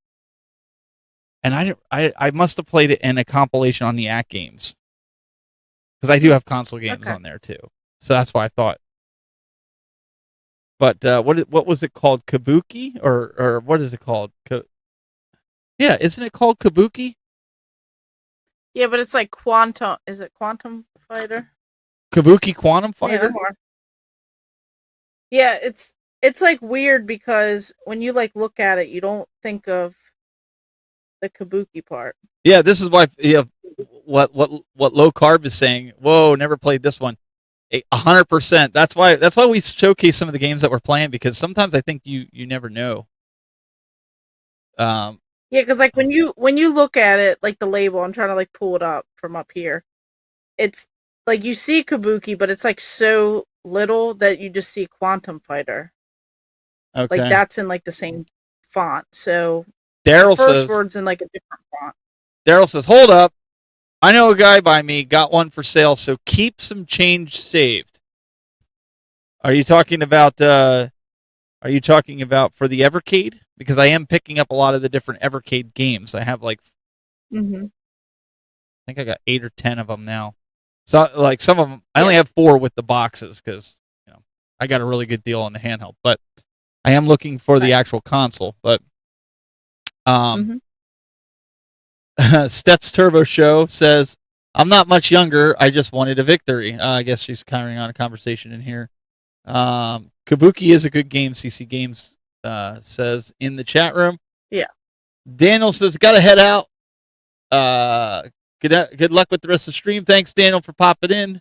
and I must have played it in a compilation on the At Games, because I do have console games on there too. So that's why I thought. But what was it called? Kabuki or what is it called? Yeah, isn't it called Kabuki? Yeah, but it's like Quantum. Is it Quantum Fighter? Kabuki Quantum Fighter. Yeah, it's like weird because when you like look at it, you don't think of the Kabuki part. Yeah, this is why. Yeah, what low carb is saying. Whoa, never played this one. 100%. That's why we showcase some of the games that we're playing, because sometimes I think you never know. Yeah, because like when you look at it, like the label, I'm trying to like pull it up from up here. It's like you see Kabuki, but it's like so little that you just see Quantum Fighter. Okay. Like that's in like the same font. So Daryl the first says word's in like a different font. Daryl says, "Hold up. I know a guy by me got one for sale, so keep some change saved." Are you talking about for the Evercade? Because I am picking up a lot of the different Evercade games. I have like I think I got 8 or 10 of them now. So like some of them I only have 4 with the boxes, because I got a really good deal on the handheld, but I am looking for the actual console. But Steps Turbo Show says, I'm not much younger. I just wanted a victory. I guess she's carrying on a conversation in here. Kabuki is a good game, CC Games says in the chat room. Yeah. Daniel says, got to head out. Good luck with the rest of the stream. Thanks, Daniel, for popping in.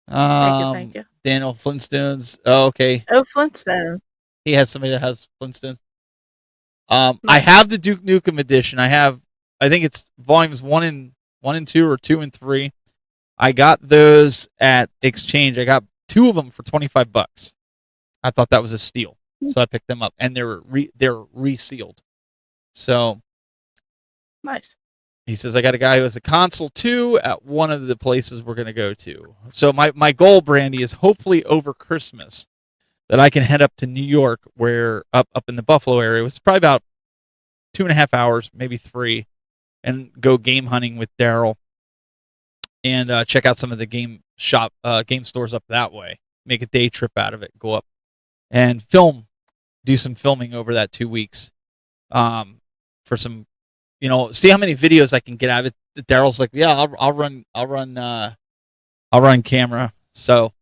Thank you. Daniel Flintstones. Oh, okay. Oh, Flintstone. He has somebody that has Flintstones. I have the Duke Nukem edition. I think it's volumes 1 and 2 or 2 and 3. I got those at exchange. I got 2 of them for $25. I thought that was a steal, so I picked them up, and they're resealed. So nice. He says, I got a guy who has a console too at one of the places we're going to go to. So my goal, Brandy, is hopefully over Christmas that I can head up to New York, where up in the Buffalo area. It's probably about 2.5 hours, maybe 3, and go game hunting with Daryl and check out some of the game stores up that way. Make a day trip out of it, go up and do some filming over that 2 weeks for some, see how many videos I can get out of it. Daryl's like, yeah, I'll run camera. So,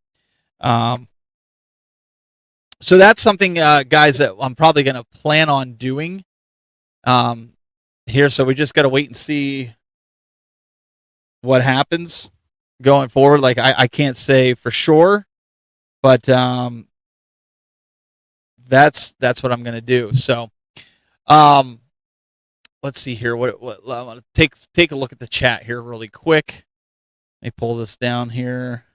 so that's something, guys, that I'm probably going to plan on doing here. So we just got to wait and see what happens going forward. Like I can't say for sure, but that's what I'm going to do. So, let's see here. What I want to take a look at the chat here really quick. Let me pull this down here.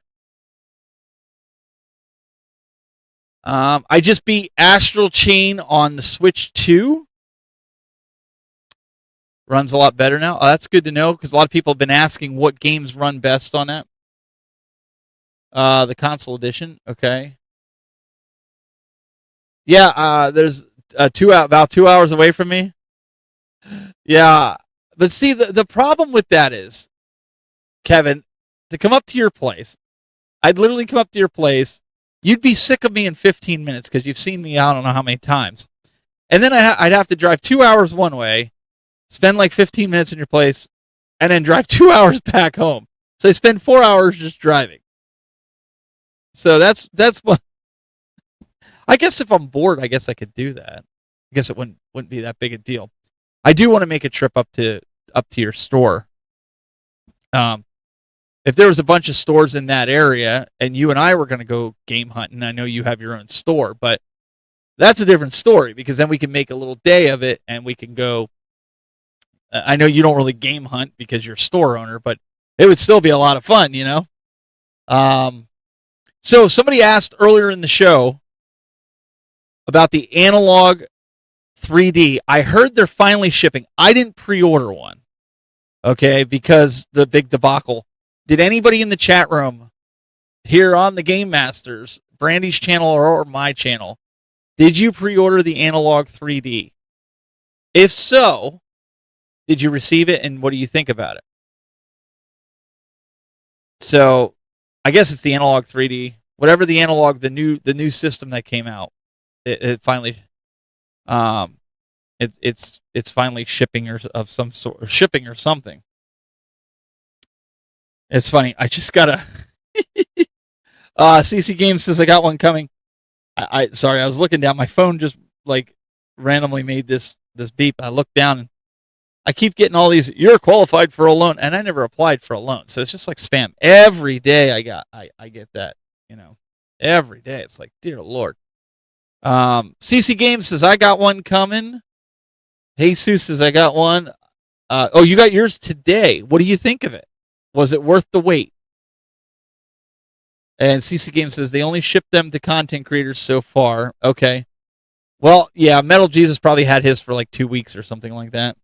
I just beat Astral Chain on the Switch 2. Runs a lot better now. Oh, that's good to know, because a lot of people have been asking what games run best on that. The console edition. Okay. Yeah, there's about 2 hours away from me. Yeah, but see, the problem with that is, Kevin, to come up to your place, I'd literally come up to your place. You'd be sick of me in 15 minutes because you've seen me, I don't know how many times. And then I'd have to drive 2 hours one way, spend like 15 minutes in your place, and then drive 2 hours back home. So I spend 4 hours just driving. So that's what. I guess if I'm bored, I guess I could do that. I guess it wouldn't be that big a deal. I do want to make a trip up to your store. If there was a bunch of stores in that area and you and I were going to go game hunting, I know you have your own store, but that's a different story, because then we can make a little day of it and we can go. I know you don't really game hunt because you're a store owner, but it would still be a lot of fun, So somebody asked earlier in the show about the Analog 3D. I heard they're finally shipping. I didn't pre-order one, okay, because the big debacle. Did anybody in the chat room here on the Game Masters, Brandy's channel or my channel, did you pre-order the Analog 3D? If so, did you receive it, and what do you think about it? So, I guess it's the Analog 3D, whatever the Analog, the new system that came out. It finally, it's finally shipping of some sort, shipping or something. It's funny. I just got CC Games says I got one coming. Sorry, I was looking down. My phone just like randomly made this beep. I looked down and I keep getting all these. You're qualified for a loan, and I never applied for a loan, so it's just like spam every day. I get that, every day. It's like, dear Lord. CC Games says I got one coming. Jesus says I got one. Oh, you got yours today. What do you think of it? Was it worth the wait? And CC Games says they only ship them to content creators so far. Okay. Well, yeah, Metal Jesus probably had his for like 2 weeks or something like that.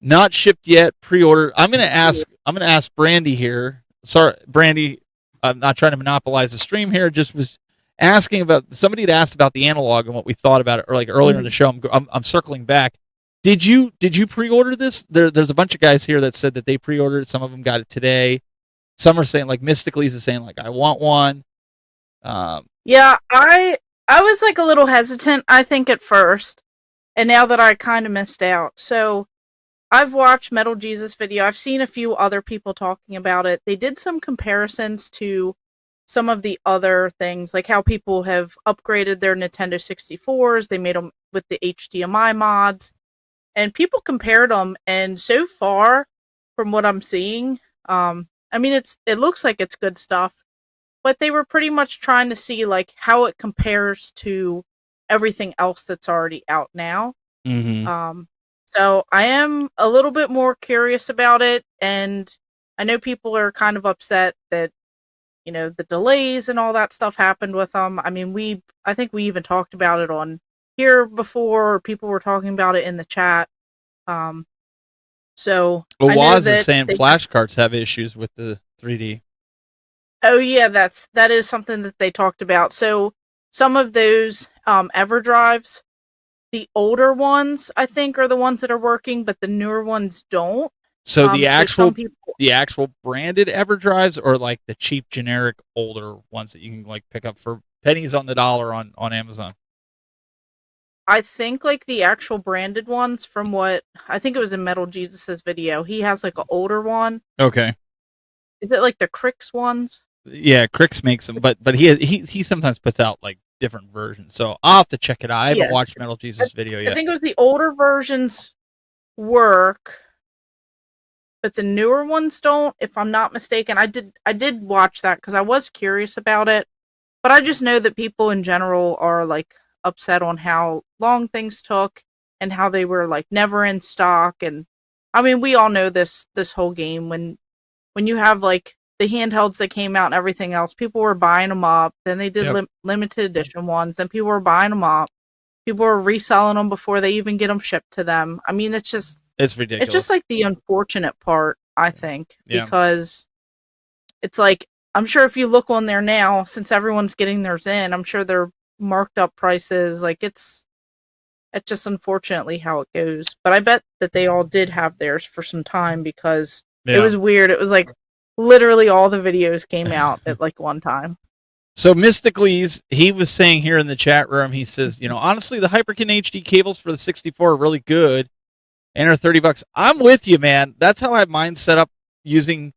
Not shipped yet, pre-order. I'm gonna ask Brandy here. Sorry, Brandy, I'm not trying to monopolize the stream here. Just was asking about, somebody had asked about the Analog and what we thought about it, or like earlier in the show. I'm circling back. Did you pre-order this? There's a bunch of guys here that said that they pre-ordered it. Some of them got it today. Some are saying, like Mystically is saying, like, I want one. Yeah, I was like a little hesitant, I think, at first, and now that I kind of missed out. So I've watched Metal Jesus video. I've seen a few other people talking about it. They did some comparisons to some of the other things, like how people have upgraded their Nintendo 64s. They made them with the HDMI mods, and people compared them. And so far, from what I'm seeing, I mean, it looks like it's good stuff, but they were pretty much trying to see like how it compares to everything else that's already out now. Mm-hmm. So I am a little bit more curious about it, and I know people are kind of upset that the delays and all that stuff happened with them. I mean, I think we even talked about it on here before. Or people were talking about it in the chat. So Well, I know Waz is that saying flashcards have issues with the 3D. Oh yeah, that is something that they talked about. So some of those EverDrives, the older ones I think are the ones that are working, but the newer ones don't. So the some people, the actual branded EverDrives, or like the cheap generic older ones that you can like pick up for pennies on the dollar on Amazon. I think like the actual branded ones, from what I think it was in Metal Jesus's video, he has like an older one. Okay. Is it like the Crix ones? Yeah, Crix makes them, but he sometimes puts out like different versions. So I'll have to check it out. I haven't watched Metal Jesus video yet. I think it was the older versions work, but the newer ones don't, if I'm not mistaken. I did watch that because I was curious about it, but I just know that people in general are like upset on how long things took and how they were like never in stock. And I mean, we all know this whole game, when you have like the handhelds that came out and everything else, people were buying them up. Then they did limited edition ones. Then people were buying them up. People were reselling them before they even get them shipped to them. I mean, it's ridiculous. It's just like the unfortunate part, I think, because it's like, I'm sure if you look on there now, since everyone's getting theirs in, I'm sure they're marked up prices. Like it's just unfortunately how it goes. But I bet that they all did have theirs for some time, because it was weird. It was like literally all the videos came out at like one time. So Mysticles, he was saying here in the chat room, he says, honestly, the Hyperkin HD cables for the 64 are really good and are $30. I'm with you, man. That's how I have mine set up, using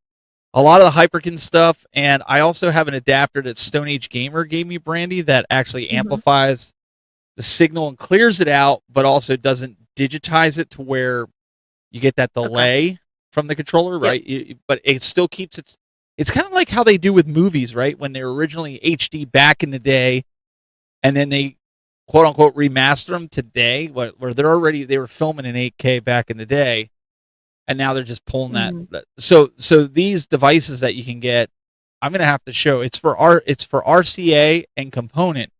a lot of the Hyperkin stuff. And I also have an adapter that Stone Age Gamer gave me, Brandy, that actually amplifies the signal and clears it out, but also doesn't digitize it to where you get that delay from the controller, right? But it still keeps it's kind of like how they do with movies, right? When they're originally HD back in the day, and then they quote unquote remaster them today, where they were filming in 8K back in the day, and now they're just pulling that. So these devices that you can get, I'm gonna have to show. It's for RCA and component.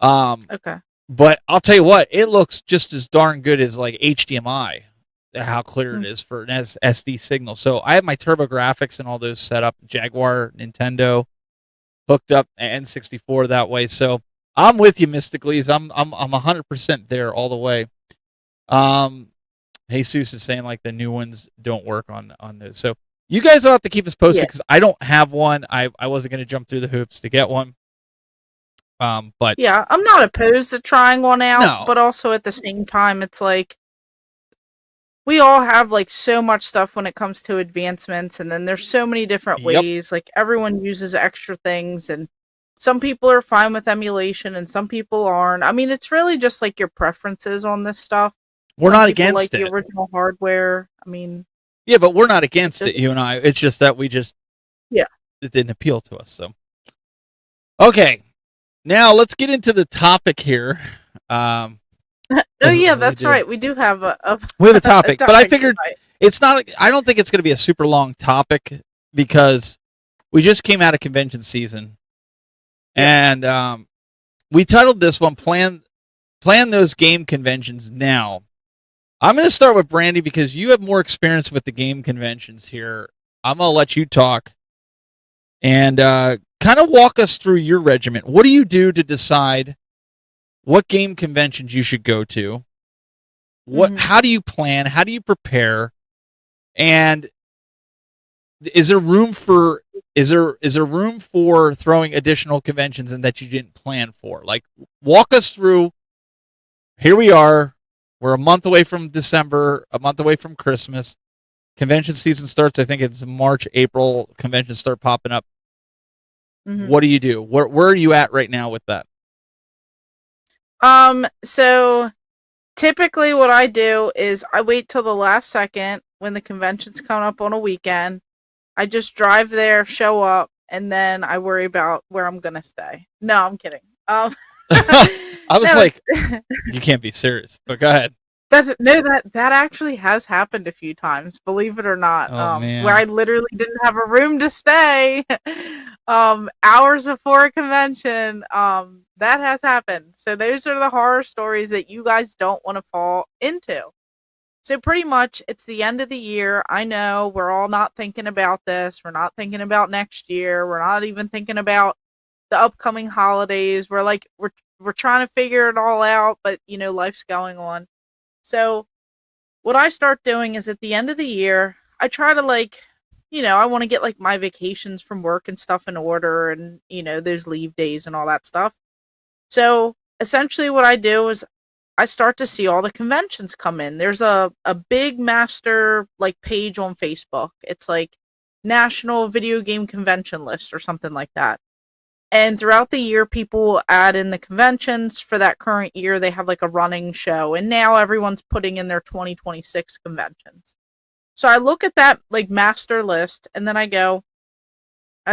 But I'll tell you what, it looks just as darn good as like HDMI. How clear it is for an SD signal. So I have my TurboGrafx and all those set up, Jaguar, Nintendo, hooked up, N64 that way. So I'm with you, Mysticles. I'm 100% there all the way. Jesus is saying like the new ones don't work on those. So you guys will have to keep us posted, because I don't have one. I wasn't going to jump through the hoops to get one. But yeah, I'm not opposed to trying one out, but also at the same time, it's like, we all have like so much stuff when it comes to advancements, and then there's so many different ways. Like everyone uses extra things, and some people are fine with emulation and some people aren't. I mean, it's really just like your preferences on this stuff. We're not against it. The original hardware. I mean, yeah, but we're not against it, you and I. It's just that it didn't appeal to us. So okay, now let's get into the topic here. Oh yeah, that's right. We do have we have a topic, but I figured it's not. I don't think it's going to be a super long topic, because we just came out of convention season, and we titled this one "Plan Those Game Conventions Now." I'm going to start with Brandy, because you have more experience with the game conventions here. I'm going to let you talk and kind of walk us through your regiment. What do you do to decide what game conventions you should go to? How do you plan? How do you prepare? And is there room for is there room for throwing additional conventions in that you didn't plan for? Like, walk us through. Here we are. We're a month away from December, a month away from Christmas. Convention season starts. I think it's March, April. Conventions start popping up. Mhm. What do you do? Where are you at right now with that? So typically what I do is I wait till the last second when the convention's coming up on a weekend. I just drive there, show up, and then I worry about where I'm gonna stay. No, I'm kidding. I was No, like, you can't be serious, but go ahead. that actually has happened a few times, believe it or not. Oh man. Where I literally didn't have a room to stay, hours before a convention. That has happened. So those are the horror stories that you guys don't want to fall into. So pretty much it's the end of the year. I know we're all not thinking about this. We're not thinking about next year. We're not even thinking about the upcoming holidays. We're trying to figure it all out, but life's going on. So what I start doing is at the end of the year, I try to I want to get like my vacations from work and stuff in order and those leave days and all that stuff. So essentially what I do is I start to see all the conventions come in. There's a big master page on Facebook. It's like National Video Game Convention List or something like that. And throughout the year, people will add in the conventions for that current year. They have like a running show. And now everyone's putting in their 2026 conventions. So I look at that master list and then I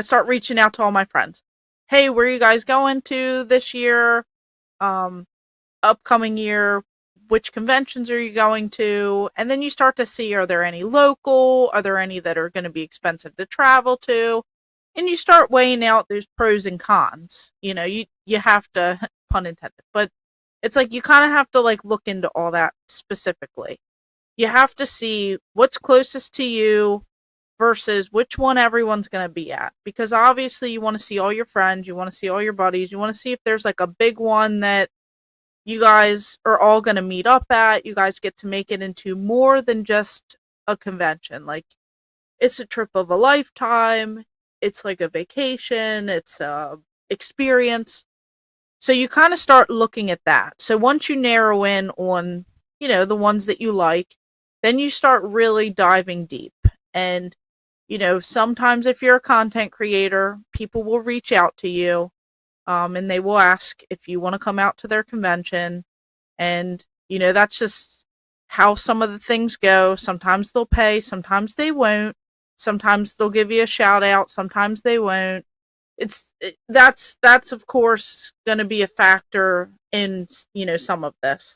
start reaching out to all my friends. Hey, where are you guys going to this year? Upcoming year, which conventions are you going to? And then you start to see, are there any local? Are there any that are going to be expensive to travel to? And you start weighing out those pros and cons. You have to, pun intended, but it's like you kind of have to look into all that specifically. You have to see what's closest to you versus which one everyone's going to be at. Because obviously you want to see all your friends, you want to see all your buddies, you want to see if there's a big one that you guys are all going to meet up at. You guys get to make it into more than just a convention. It's a trip of a lifetime. It's like a vacation. It's a experience. So you kind of start looking at that. So once you narrow in on, the ones that you like, then you start really diving deep. And, sometimes if you're a content creator, people will reach out to you. And they will ask if you want to come out to their convention. And, that's just how some of the things go. Sometimes they'll pay, sometimes they won't. Sometimes they'll give you a shout out, sometimes they won't. That's of course going to be a factor in, some of this.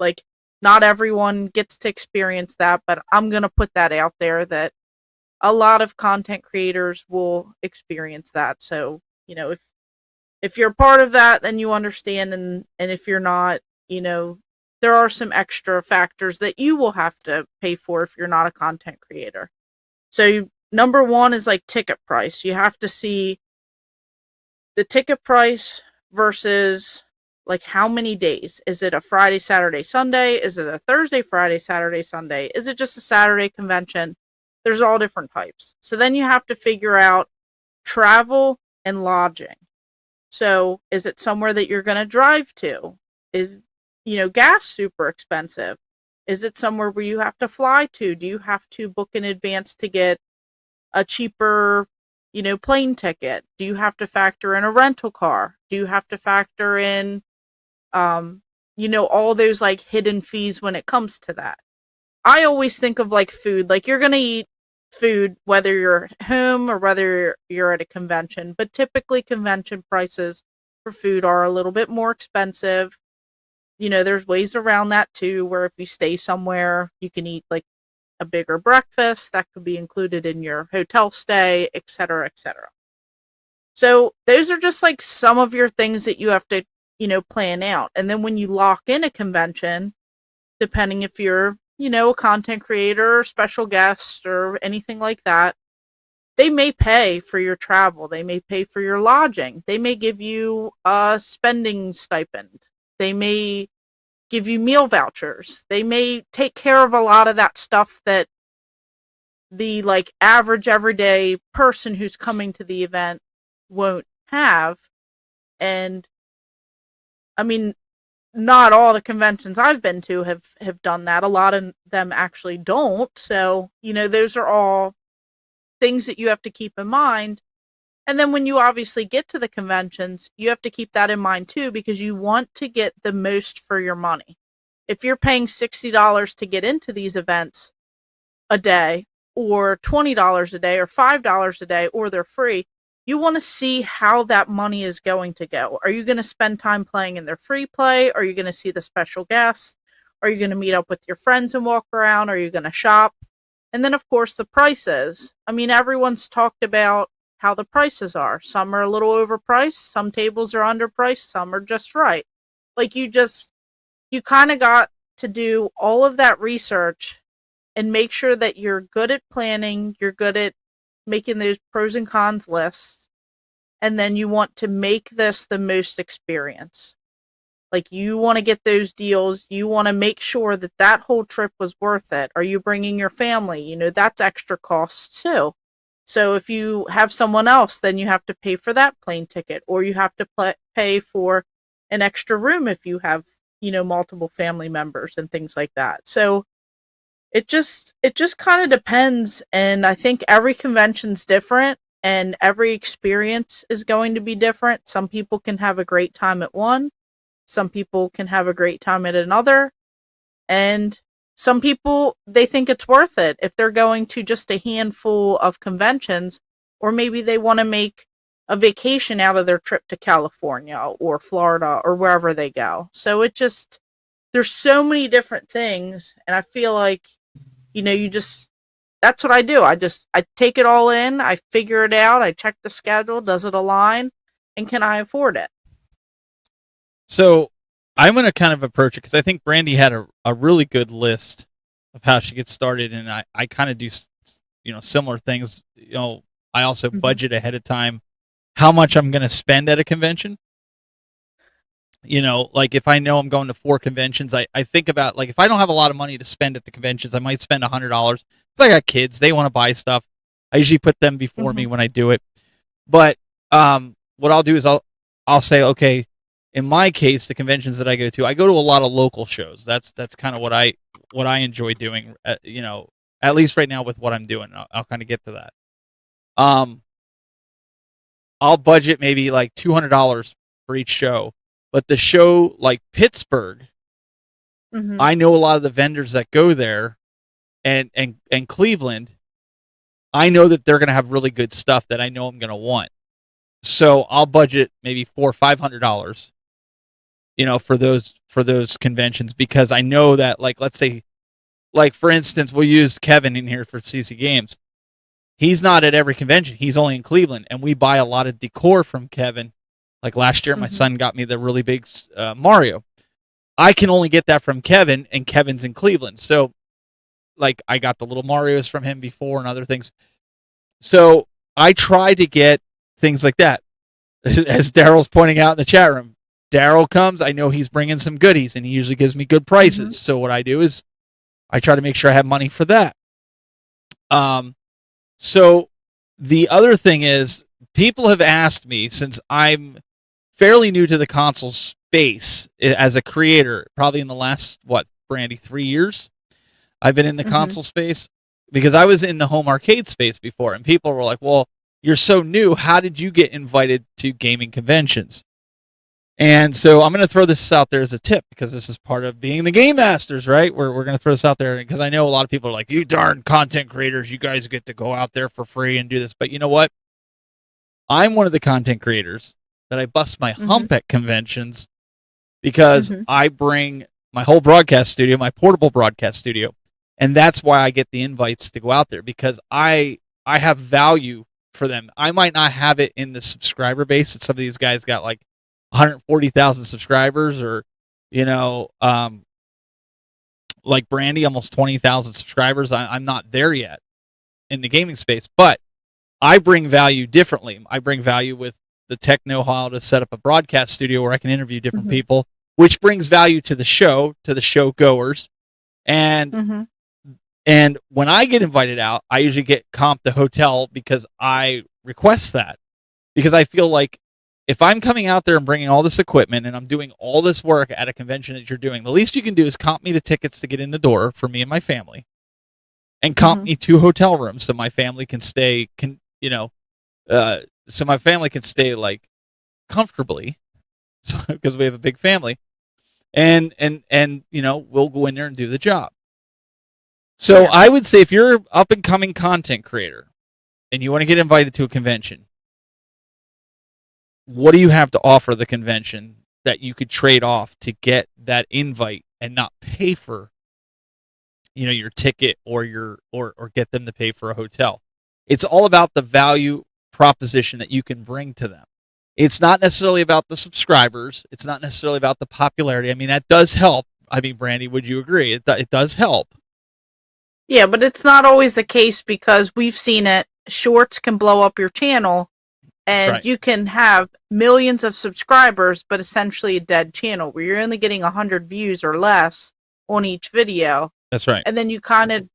Not everyone gets to experience that, but I'm going to put that out there that a lot of content creators will experience that. So, if you're a part of that, then you understand, and if you're not, there are some extra factors that you will have to pay for if you're not a content creator. So number one is ticket price. You have to see the ticket price versus how many days. Is it a Friday, Saturday, Sunday? Is it a Thursday, Friday, Saturday, Sunday? Is it just a Saturday convention? There's all different types. So then you have to figure out travel and lodging. So is it somewhere that you're going to drive to? Is, gas super expensive? Is it somewhere where you have to fly to? Do you have to book in advance to get a cheaper, plane ticket? Do you have to factor in a rental car? Do you have to factor in, all those hidden fees when it comes to that? I always think of food. You're going to eat food whether you're at home or whether you're at a convention, but typically convention prices for food are a little bit more expensive. There's ways around that too, where if you stay somewhere you can eat a bigger breakfast that could be included in your hotel stay, etc., etc. So those are just some of your things that you have to plan out. And then when you lock in a convention, depending if you're a content creator or special guest or anything like that, they may pay for your travel. They may pay for your lodging. They may give you a spending stipend. They may give you meal vouchers. They may take care of a lot of that stuff that the like average everyday person who's coming to the event won't have. And I mean, not all the conventions I've been to have done that. A lot of them actually don't. So, those are all things that you have to keep in mind. And then when you obviously get to the conventions, you have to keep that in mind too, because you want to get the most for your money. If you're paying $60 to get into these events a day, or $20 a day, or $5 a day, or they're free, you want to see how that money is going to go. Are you going to spend time playing in their free play? Are you going to see the special guests? Are you going to meet up with your friends and walk around? Are you going to shop? And then, of course, the prices. I mean, everyone's talked about how the prices are. Some are a little overpriced. Some tables are underpriced. Some are just right. Like, you kind of got to do all of that research and make sure that you're good at planning, you're good at making those pros and cons lists, and then you want to make this the most experience. Like, you want to get those deals, you want to make sure that that whole trip was worth it. Are you bringing your family? That's extra costs too. So if you have someone else, then you have to pay for that plane ticket, or you have to pay for an extra room if you have, multiple family members and things like that. So it just kind of depends. And I think every convention's different and every experience is going to be different. Some people can have a great time at one. Some people can have a great time at another. And some people, they think it's worth it if they're going to just a handful of conventions, or maybe they want to make a vacation out of their trip to California or Florida or wherever they go. So there's so many different things. And I feel like, that's what I do. I take it all in. I figure it out. I check the schedule. Does it align? And can I afford it? So I'm going to kind of approach it because I think Brandy had a really good list of how she gets started. And I kind of do, similar things. I also budget ahead of time how much I'm going to spend at a convention. Like if I know I'm going to 4 conventions, I think about, like, if I don't have a lot of money to spend at the conventions, I might spend $100. If I got kids, they want to buy stuff. I usually put them before me when I do it. But what I'll do is I'll say, okay, in my case, the conventions that I go to a lot of local shows. That's kind of what I enjoy doing. At least right now with what I'm doing. I'll kind of get to that. I'll budget maybe like $200 for each show. But the show like Pittsburgh, I know a lot of the vendors that go there, and Cleveland, I know that they're going to have really good stuff that I know I'm going to want. So I'll budget maybe $400 or $500, for those conventions, because I know that, like, let's say, like, for instance, we'll use Kevin in here for CC Games. He's not at every convention. He's only in Cleveland, and we buy a lot of decor from Kevin. Like last year, my son got me the really big Mario. I can only get that from Kevin, and Kevin's in Cleveland. So, like, I got the little Marios from him before and other things. So I try to get things like that. As Daryl's pointing out in the chat room, Daryl comes, I know he's bringing some goodies, and he usually gives me good prices. So what I do is I try to make sure I have money for that. So the other thing is, people have asked me, since I'm fairly new to the console space as a creator, probably in the last, Brandy, 3 years, I've been in the console space, because I was in the home arcade space before, and people were like, well, you're so new, how did you get invited to gaming conventions? And so I'm going to throw this out there as a tip, because this is part of being the Game Masters, right? We're going to throw this out there, because I know a lot of people are like, you darn content creators, you guys get to go out there for free and do this. But you know what? I'm one of the content creators that I bust my hump at conventions, because I bring my whole broadcast studio, my portable broadcast studio, and that's why I get the invites to go out there, because I have value for them. I might not have it in the subscriber base that some of these guys got, like 140,000 subscribers, or like Brandy, almost 20,000 subscribers. I'm not there yet in the gaming space, but I bring value differently. I bring value with the tech know-how to set up a broadcast studio where I can interview different people, which brings value to the show goers. And And when I get invited out, I usually get comped a hotel because I request that. Because I feel like if I'm coming out there and bringing all this equipment and I'm doing all this work at a convention that you're doing, the least you can do is comp me the tickets to get in the door for me and my family, and comp me 2 hotel rooms so my family can stay, so my family can stay like comfortably, because we have a big family, and we'll go in there and do the job. So I would say if you're up and coming content creator and you want to get invited to a convention, what do you have to offer the convention that you could trade off to get that invite and not pay for, your ticket or get them to pay for a hotel? It's all about the value proposition that you can bring to them. It's not necessarily about the subscribers. It's not necessarily about the popularity. I mean, that does help. I mean, Brandy, would you agree? It does help. Yeah, but it's not always the case, because we've seen it. Shorts can blow up your channel, and you can have millions of subscribers, but essentially a dead channel where you're only getting 100 views or less on each video. That's right. And then you kind of,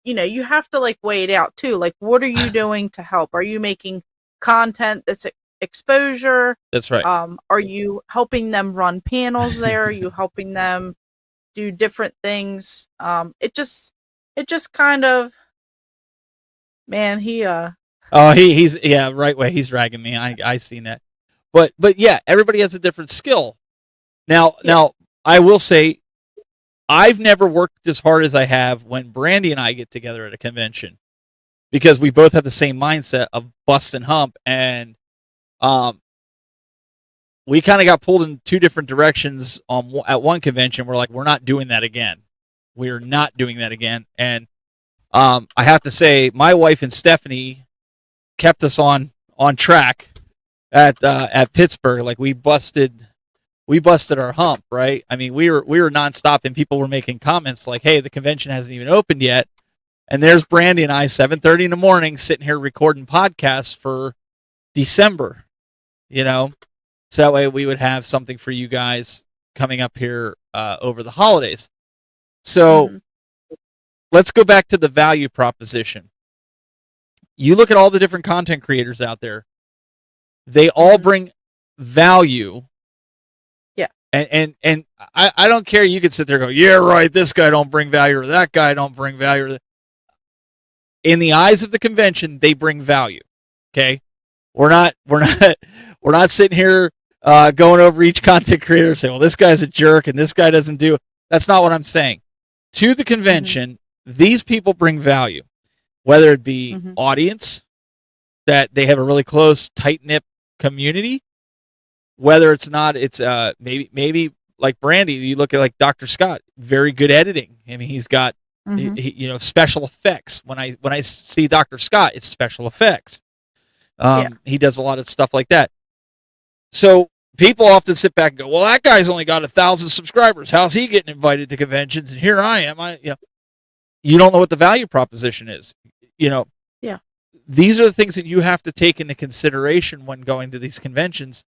you have to like weigh it out too. Like, what are you doing to help? Are you making content that's exposure? That's right. Are you helping them run panels there? Are you helping them do different things? It just kind of, man, he's right way. He's dragging me. I seen that. But yeah, everybody has a different skill. Now I will say, I've never worked as hard as I have when Brandy and I get together at a convention, because we both have the same mindset of bust and hump, and we kind of got pulled in 2 different directions at one convention. We're like, we're not doing that again. We're not doing that again. And I have to say, my wife and Stephanie kept us on track at Pittsburgh. Like, we busted our hump, right? I mean, we were nonstop, and people were making comments like, "Hey, the convention hasn't even opened yet," and there's Brandy and I, 7:30 in the morning, sitting here recording podcasts for December, so that way we would have something for you guys coming up here over the holidays. So let's go back to the value proposition. You look at all the different content creators out there; they all bring value. And I don't care. You could sit there and go, yeah, right, this guy don't bring value, or that guy don't bring value. In the eyes of the convention, they bring value. Okay, we're not sitting here going over each content creator and saying, well, this guy's a jerk and this guy doesn't do. That's not what I'm saying. To the convention, these people bring value, whether it be audience, that they have a really close, tight-knit community. Whether it's maybe like Brandy, you look at like Dr. Scott, very good editing. I mean, he's got special effects. When I see Dr. Scott, it's special effects. He does a lot of stuff like that. So people often sit back and go, "Well, that guy's only got 1,000 subscribers. How's he getting invited to conventions? And here I am." You don't know what the value proposition is. These are the things that you have to take into consideration when going to these conventions.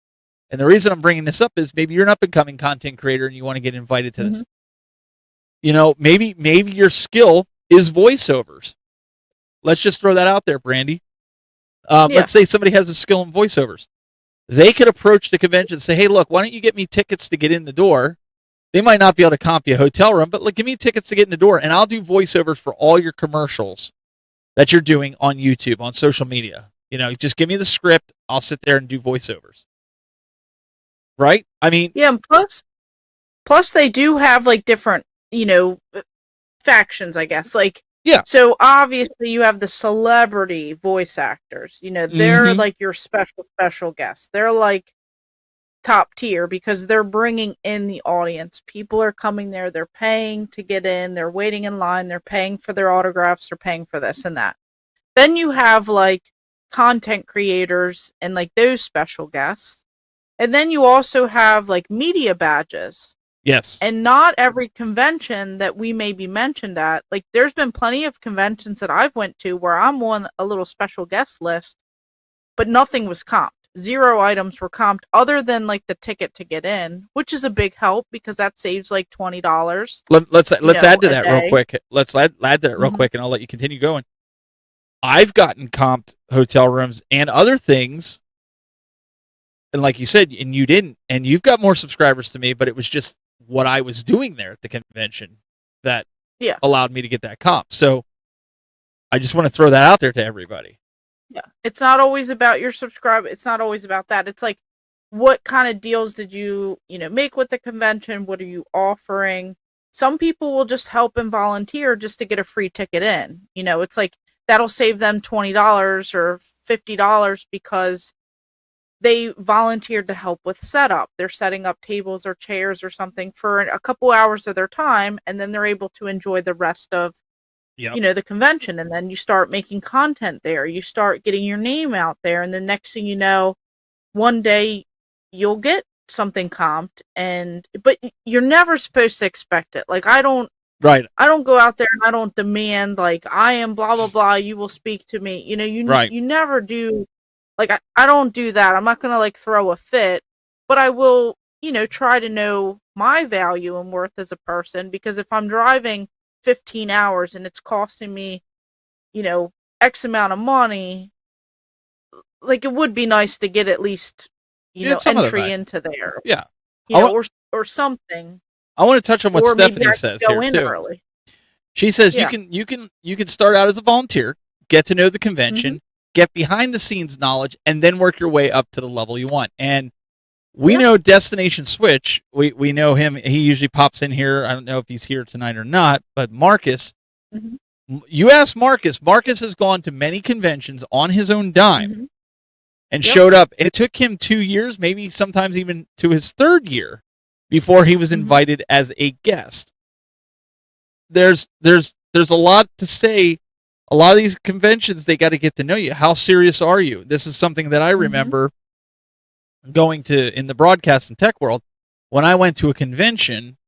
And the reason I'm bringing this up is maybe you're an up-and-coming content creator and you want to get invited to this. Maybe your skill is voiceovers. Let's just throw that out there, Brandy. Let's say somebody has a skill in voiceovers. They could approach the convention and say, hey, look, why don't you get me tickets to get in the door? They might not be able to comp you a hotel room, but give me tickets to get in the door, and I'll do voiceovers for all your commercials that you're doing on YouTube, on social media. Just give me the script. I'll sit there and do voiceovers. Right? I mean, yeah, and plus they do have like different, factions, I guess. Like, so obviously you have the celebrity voice actors. They're like your special guests. They're like top tier because they're bringing in the audience. People are coming there. They're paying to get in. They're waiting in line. They're paying for their autographs. They're paying for this and that. Then you have like content creators and like those special guests. And then you also have like media badges. Yes. And not every convention that we may be mentioned at, like there's been plenty of conventions that I've went to where I'm on a little special guest list, but nothing was comped. 0 items were comped other than like the ticket to get in, which is a big help because that saves like $20. Let's add to a that real day. quick. Let's add to that real Mhm. quick, and I'll let you continue going. I've gotten comped hotel rooms and other things, and like you said, and you didn't, and you've got more subscribers to me, but it was just what I was doing there at the convention that Yeah. allowed me to get that comp. So I just want to throw that out there to everybody. Yeah. It's not always about your subscribe. It's not always about that. It's like, what kind of deals did you make with the convention? What are you offering? Some people will just help and volunteer just to get a free ticket in. It's like that'll save them $20 or $50 because they volunteered to help with setup. They're setting up tables or chairs or something for a couple hours of their time, and then they're able to enjoy the rest of the convention. And then you start making content there. You start getting your name out there, and the next thing you know, one day you'll get something comped, but you're never supposed to expect it. Like I don't go out there and I don't demand like I am blah blah blah, you will speak to me. You never do. Like I don't do that. I'm not gonna like throw a fit, but I will, try to know my value and worth as a person, because if I'm driving 15 hours and it's costing me, X amount of money, like it would be nice to get at least, entry into there. Yeah. Or something. I want to touch on what Or maybe Stephanie I says could go here in too. early. She says Yeah. you can start out as a volunteer, get to know the convention, Mm-hmm. get behind the scenes knowledge, and then work your way up to the level you want. And we Yeah. know Destination Switch. We know him. He usually pops in here. I don't know if he's here tonight or not, but Marcus, Mhm. you ask Marcus. Marcus has gone to many conventions on his own dime Mhm. and Yep. showed up. And it took him 2 years, maybe sometimes even to his 3rd year, before he was Mhm. invited as a guest. There's a lot to say. A lot of these conventions, they got to get to know you. How serious are you? This is something that I remember going to in the broadcast and tech world. When I went to a convention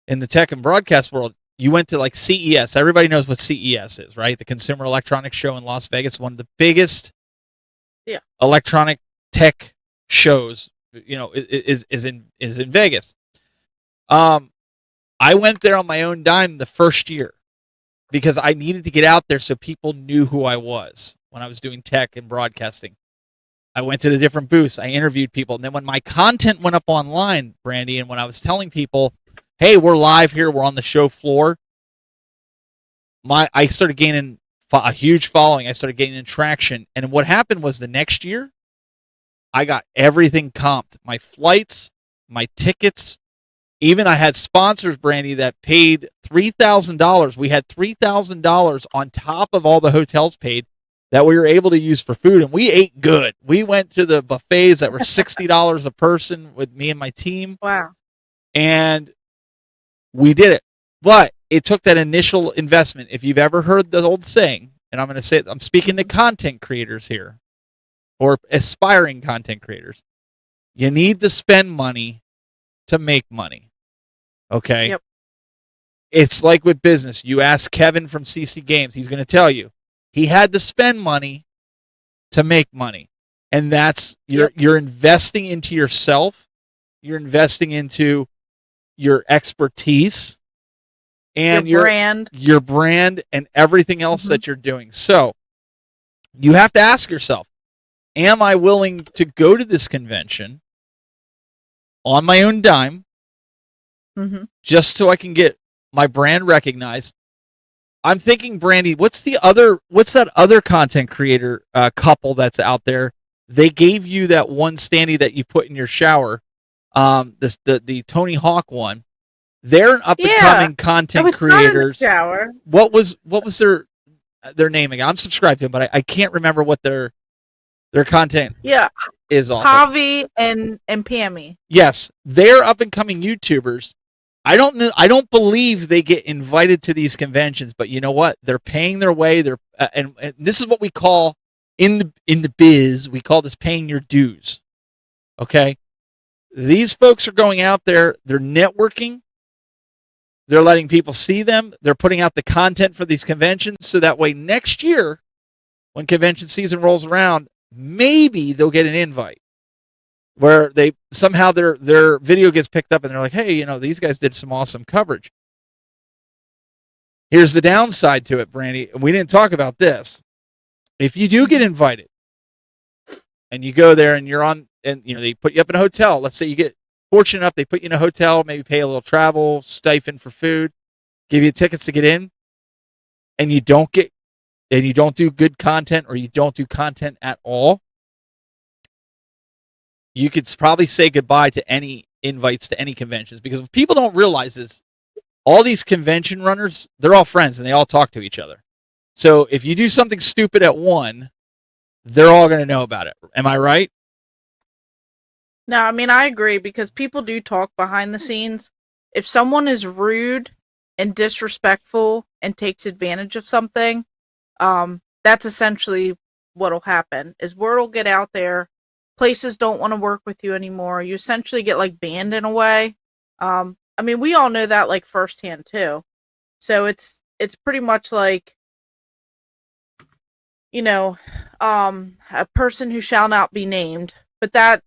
in the tech and broadcast world, you went to like CES. Everybody knows what CES is, right? The Consumer Electronics Show in Las Vegas, one of the biggest electronic tech shows, is in Vegas. I went there on my own dime the first year because I needed to get out there so people knew who I was when I was doing tech and broadcasting. I went to the different booths. I interviewed people. And then when my content went up online, Brandy, and when I was telling people, hey, we're live here, we're on the show floor, I started gaining a huge following. I started gaining traction. And what happened was the next year, I got everything comped. My flights, my tickets. Even I had sponsors, Brandy, that paid $3,000. We had $3,000 on top of all the hotels paid that we were able to use for food, and we ate good. We went to the buffets that were $60 a person with me and my team. Wow. And we did it. But it took that initial investment. If you've ever heard the old saying, and I'm going to say it, I'm speaking to content creators here, or aspiring content creators. You need to spend money to make money. Okay? Yep. It's like with business. You ask Kevin from CC Games, he's going to tell you. He had to spend money to make money. And that's you're investing into yourself. You're investing into your expertise and your brand. Your brand and everything else that you're doing. So you have to ask yourself, am I willing to go to this convention on my own dime just so I can get my brand recognized? I'm thinking, Brandy, what's that other content creator couple that's out there? They gave you that one standee that you put in your shower, the Tony Hawk one. They're an up and coming content creators. Shower. What was their name again? I'm subscribed to them, but I can't remember what their content is off. Javi and Pammy. Yes, they're up and coming YouTubers. I don't believe they get invited to these conventions, but you know what? They're paying their way. They're and this is what we call in the biz. We call this paying your dues. Okay, these folks are going out there. They're networking. They're letting people see them. They're putting out the content for these conventions, so that way next year, when convention season rolls around, maybe they'll get an invite. where they somehow their video gets picked up and they're like, hey, these guys did some awesome coverage. Here's the downside to it, Brandy. We didn't talk about this. If you do get invited and you go there and you're on, and they put you up in a hotel. Let's say you get fortunate enough, they put you in a hotel, maybe pay a little travel stipend for food, give you tickets to get in, and you don't do good content, or you don't do content at all, you could probably say goodbye to any invites to any conventions, because what people don't realize is all these convention runners, they're all friends and they all talk to each other. So if you do something stupid at one, they're all going to know about it. Am I right? No, I mean, I agree, because people do talk behind the scenes. If someone is rude and disrespectful and takes advantage of something, that's essentially what'll happen. Is word will get out there. Places don't want to work with you anymore. You essentially get like banned in a way. I mean, we all know that like firsthand too. So it's pretty much like, a person who shall not be named. But that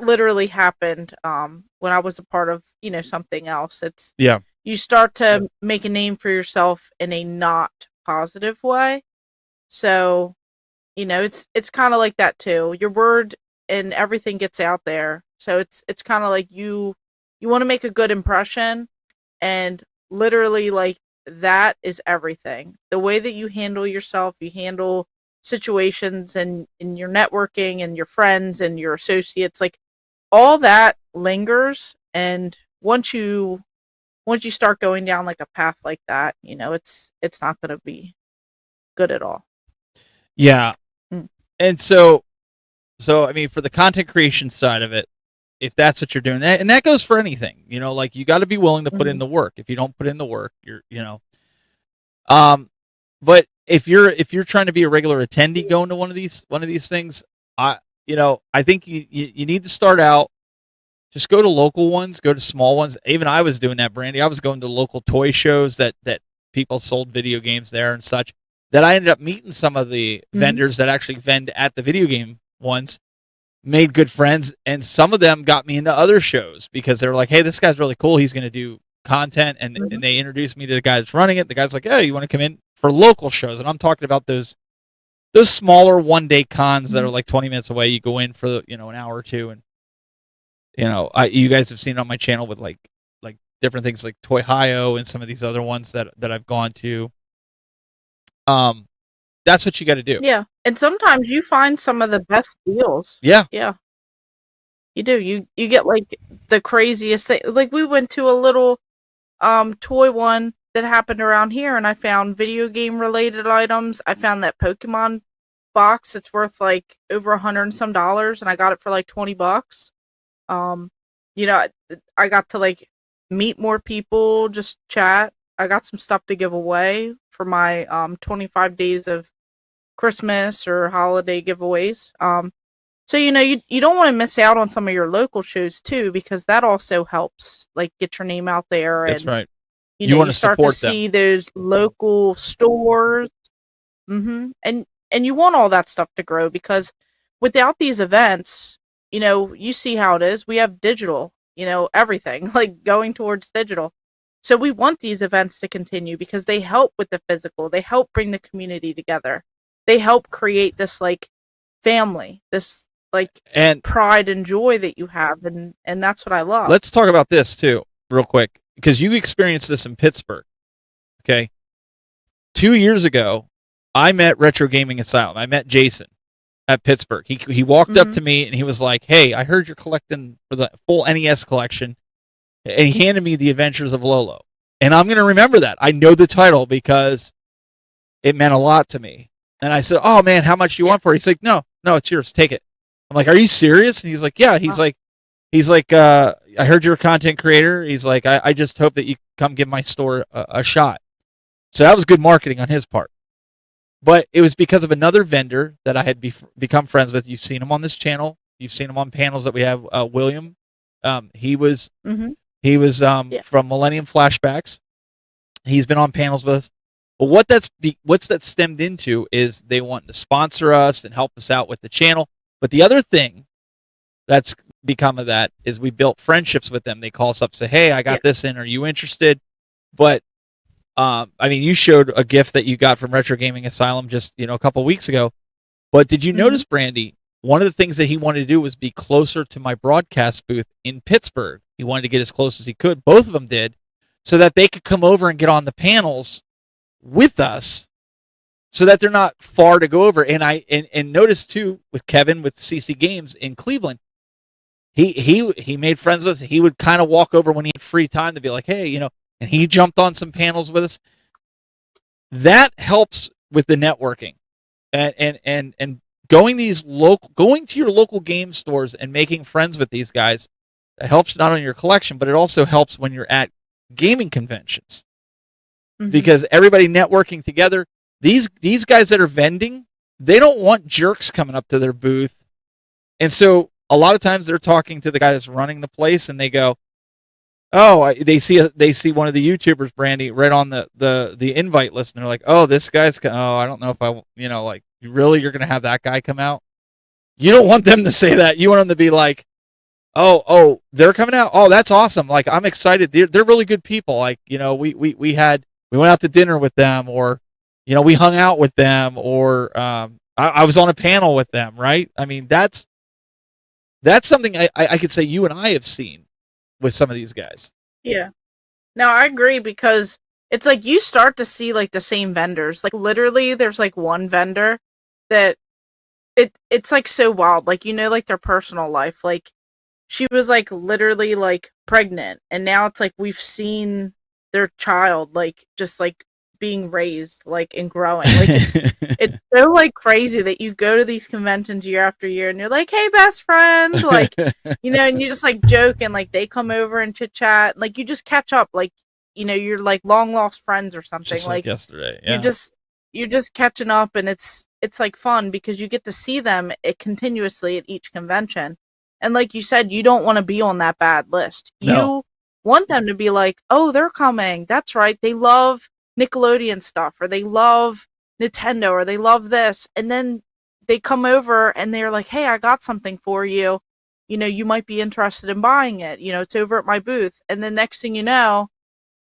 literally happened when I was a part of, something else. You start to make a name for yourself in a not positive way. So, it's kind of like that too. Your word and everything gets out there. So it's kind of like you want to make a good impression, and literally like that is everything. The way that you handle yourself, you handle situations and in your networking and your friends and your associates, like all that lingers. And once you start going down like a path like that, it's not going to be good at all. Yeah. And so I mean, for the content creation side of it, if that's what you're doing, and that goes for anything, like you got to be willing to put in the work. If you don't put in the work, but if you're trying to be a regular attendee going to one of these things, I think you need to start out. Just go to local ones, go to small ones. Even I was doing that, Brandy. I was going to local toy shows that people sold video games there and such. That I ended up meeting some of the vendors that actually vend at the video game ones, made good friends, and some of them got me into other shows because they were like, hey, this guy's really cool. He's going to do content, and they introduced me to the guy that's running it. The guy's like, hey, you want to come in for local shows? And I'm talking about those smaller one-day cons that are like 20 minutes away. You go in for an hour or two, and you guys have seen it on my channel with like different things like Toy Hio and some of these other ones that I've gone to. That's what you got to do. Yeah, and sometimes you find some of the best deals. Yeah. You do. You get like the craziest thing. Like we went to a little toy one that happened around here, and I found video game related items. I found that Pokemon box that's worth like over $100 and some, and I got it for like $20. I got to like meet more people, just chat. I got some stuff to give away for my 25 days of Christmas or holiday giveaways. So you don't want to miss out on some of your local shows too, because that also helps like get your name out there. That's and, right. You want to start support to them. see those local stores. And you want all that stuff to grow, because without these events, you see how it is. We have digital, everything like going towards digital. So we want these events to continue because they help with the physical. They help bring the community together. They help create this like family, this like and pride and joy that you have, and that's what I love. Let's talk about this too, real quick, because you experienced this in Pittsburgh. Okay, 2 years ago, I met Retro Gaming Asylum. I met Jason at Pittsburgh. He walked up to me and he was like, "Hey, I heard you're collecting for the full NES collection," and he handed me The Adventures of Lolo. And I'm going to remember that. I know the title because it meant a lot to me. And I said, "Oh man, how much do you want for it?" He's like, "No, it's yours. Take it." I'm like, "Are you serious?" And he's like, "Yeah." He's like, "I heard you're a content creator." He's like, I just hope that you come give my store a shot." So that was good marketing on his part. But it was because of another vendor that I had become friends with. You've seen him on this channel. You've seen him on panels that we have. William, he was from Millennium Flashbacks. He's been on panels with us. But what's that stemmed into is they want to sponsor us and help us out with the channel. But the other thing that's become of that is we built friendships with them. They call us up, say, "Hey, I got this in. Are you interested?" But I mean, you showed a gift that you got from Retro Gaming Asylum just a couple weeks ago. But did you notice, Brandy? One of the things that he wanted to do was be closer to my broadcast booth in Pittsburgh. He wanted to get as close as he could. Both of them did, so that they could come over and get on the panels with us, so that they're not far to go over. And and notice too with Kevin with CC Games in Cleveland, he made friends with us. He would kind of walk over when he had free time to be like, hey, and he jumped on some panels with us. That helps with the networking, and going to your local game stores and making friends with these guys. It helps not only your collection, but it also helps when you're at gaming conventions, because everybody networking together. These guys that are vending, they don't want jerks coming up to their booth, and so a lot of times they're talking to the guy that's running the place, and they go, "Oh, they see one of the YouTubers, Brandy, right on the invite list, and they're like, oh, this guy's, I don't know if I, like, you're gonna have that guy come out." You don't want them to say that. You want them to be like, oh, they're coming out. Oh, that's awesome. Like, I'm excited. They're really good people. Like, we went out to dinner with them, or, we hung out with them, or I was on a panel with them, right? I mean, that's something I could say you and I have seen with some of these guys. Yeah. No, I agree, because it's like you start to see like the same vendors. Like literally there's like one vendor that it's like so wild. Like, like their personal life. Like she was like literally like pregnant, and now it's like we've seen their child like just like being raised like and growing. Like it's so like crazy that you go to these conventions year after year and you're like, hey, best friend, like and you just like joke, and like they come over and chit chat, like you just catch up, like you're like long lost friends or something. Just like yesterday. Yeah. You're just catching up, and it's like fun because you get to see them continuously at each convention. And like you said, you don't want to be on that bad list. No. You want them to be like, oh, they're coming. That's right. They love Nickelodeon stuff, or they love Nintendo, or they love this. And then they come over and they're like, hey, I got something for you. You might be interested in buying it. It's over at my booth. And the next thing you know,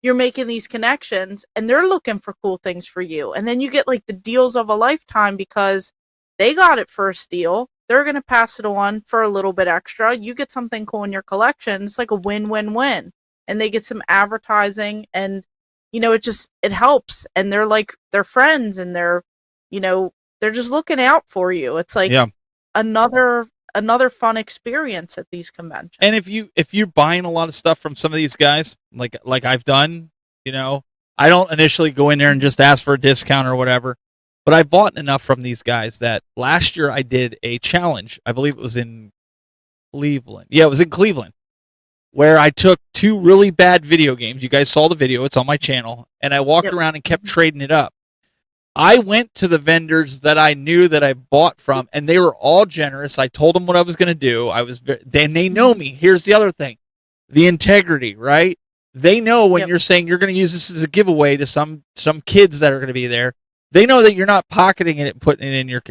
you're making these connections, and they're looking for cool things for you. And then you get like the deals of a lifetime because they got it for a steal. They're going to pass it on for a little bit extra. You get something cool in your collection. It's like a win-win-win. And they get some advertising, and it helps. And they're like, they're friends, and they're just looking out for you. It's like another fun experience at these conventions. And if you're buying a lot of stuff from some of these guys, like I've done, I don't initially go in there and just ask for a discount or whatever, but I bought enough from these guys that last year I did a challenge. I believe it was in Cleveland. Yeah, it was in Cleveland, where I took 2 really bad video games. You guys saw the video. It's on my channel. And I walked around and kept trading it up. I went to the vendors that I knew that I bought from, and they were all generous. I told them what I was going to do. Then they know me. Here's the other thing. The integrity, right? They know when you're saying you're going to use this as a giveaway to some kids that are going to be there. They know that you're not pocketing it and putting it in your,